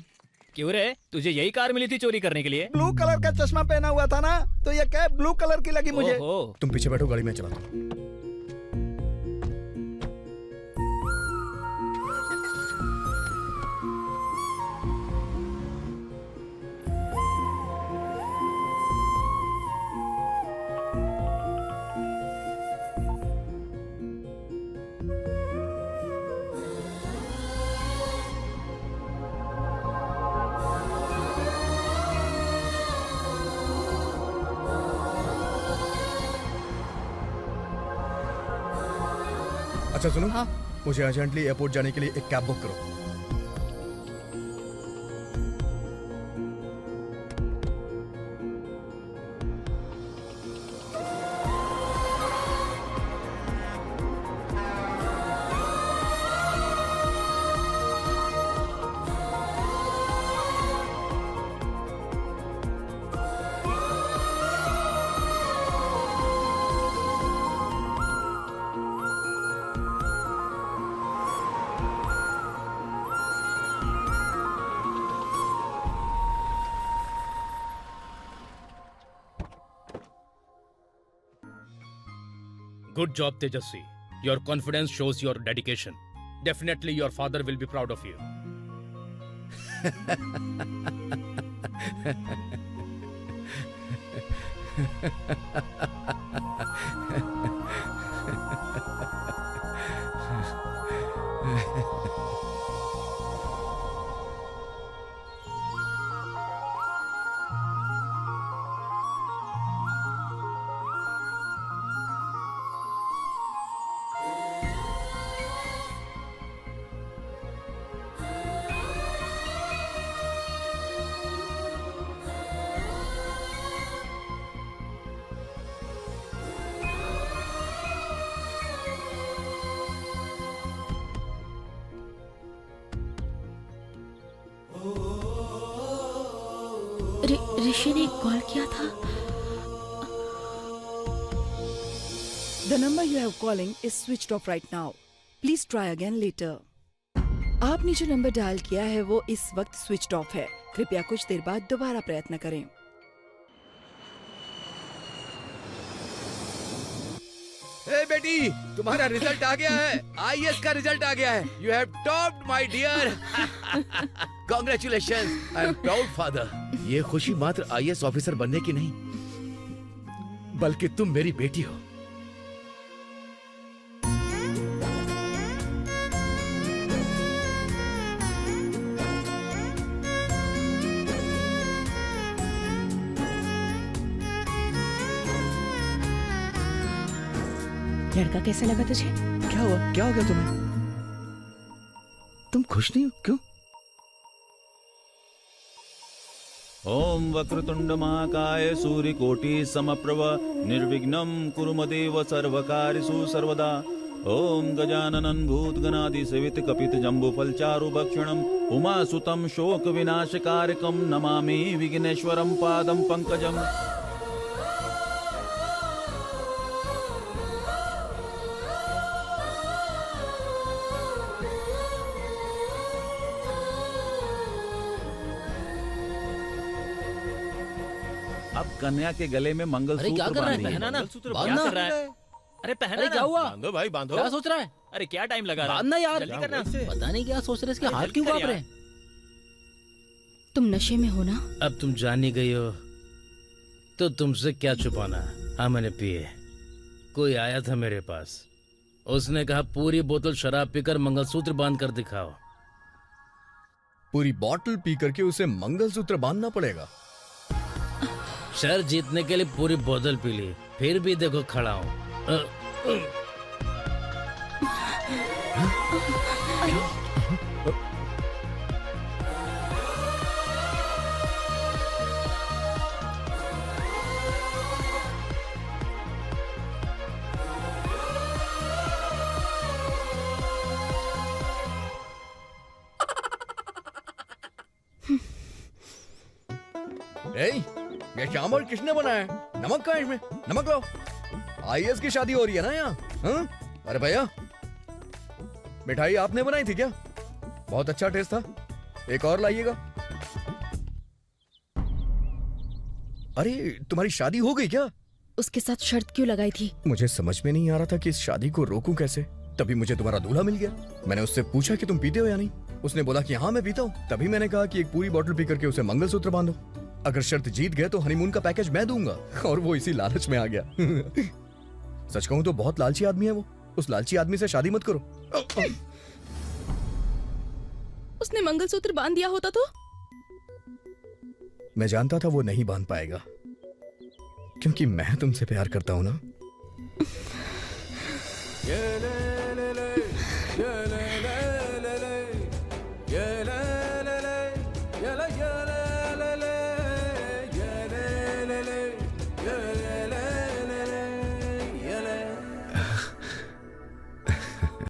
क्यों रे, तुझे यही कार मिली थी चोरी करने के लिए? ब्लू कलर का चश्मा पहना हुआ था ना, तो ये कैप ब्लू कलर की लगी मुझे। ओहो। तुम पीछे बैठो, गाड़ी में चलाता हूँ। अच्छा सुनो, मुझे अर्जेंटली एयरपोर्ट जाने के लिए एक कैब बुक करो। Good job, Tejasvi. Your confidence shows your dedication. Definitely your father will be proud of you. ऋषि ने कॉल किया था। The number you have calling is switched off right now. Please try again later. आपने जो number dial किया है वो इस वक्त स्विच्ड ऑफ है। कृपया कुछ देर बाद दोबारा प्रयत्न करें। ए बेटी, तुम्हारा रिजल्ट आ गया है। आईएएस का रिजल्ट आ गया है। You have topped my dear. Congratulations. I am proud father. ये खुशी मात्र आईएएस ऑफिसर बनने की नहीं, बल्कि तुम मेरी बेटी हो। लड़का कैसा लगा तुझे? क्या हुआ? क्या हो गया तुम्हें? तुम खुश नहीं हो? क्यों? ओम वक्रतुंड महाकाय सूर्यकोटि समप्रभ निर्विघ्नं कुरु मदेव सर्वकार्येषु सर्वदा। ओम गजाननं भूतगणादि सेवित कपित जम्बूफल चारु भक्षणं उमासुतं शोक विनाशकारकं नमामि विघ्नेश्वरं पादं पंकजम्। अब कन्या के गले में मंगलसूत्र बांधिए। पहना ना, क्या कर रहा है? अरे पहना ना। क्या हुआ? बांधो भाई, बांधो। क्या सोच रहा है? अरे क्या टाइम लगा रहा है? बांधना यार। जल्दी करना। पता नहीं क्या सोच रहे, इसके हाथ क्यों कांप रहे हैं? तुम नशे में हो ना? अब तुम जान ही गई हो तो तुमसे क्या छुपाना। हाँ मैंने पिए। कोई आया था मेरे पास, उसने कहा पूरी बोतल शराब पीकर मंगलसूत्र बांध कर दिखाओ। पूरी बोतल पी करके उसे मंगलसूत्र बांधना पड़ेगा? शहर जीतने के लिए पूरी बोतल पी ली, फिर भी देखो खड़ा हूँ। ये चावल किसने बनाया? नमक कहाँ है इसमें? नमक लो। आईएएस की शादी हो रही है ना यहाँ? हाँ? अरे भैया, मिठाई आपने बनाई थी क्या? बहुत अच्छा टेस्ट था, एक और लाइएगा। अरे तुम्हारी शादी हो गई क्या? उसके साथ शर्त क्यों लगाई थी? मुझे समझ में नहीं आ रहा था कि इस शादी को रोकूं कैसे। तभी मुझे तुम्हारा दूल्हा मिल गया। मैंने उससे पूछा कि तुम पीते हो या नहीं। उसने बोला कि हाँ मैं पीता हूँ। तभी मैंने कहा कि एक पूरी बोतल पी करके उसे मंगलसूत्र बांधो। अगर शर्त जीत गए तो हनीमून का पैकेज मैं दूंगा। और वो इसी लालच में आ गया। सच कहूं तो बहुत लालची आदमी है वो। उस लालची आदमी से शादी मत करो। उसने मंगलसूत्र बांध दिया होता तो? मैं जानता था वो नहीं बांध पाएगा, क्योंकि मैं तुमसे प्यार करता हूं ना।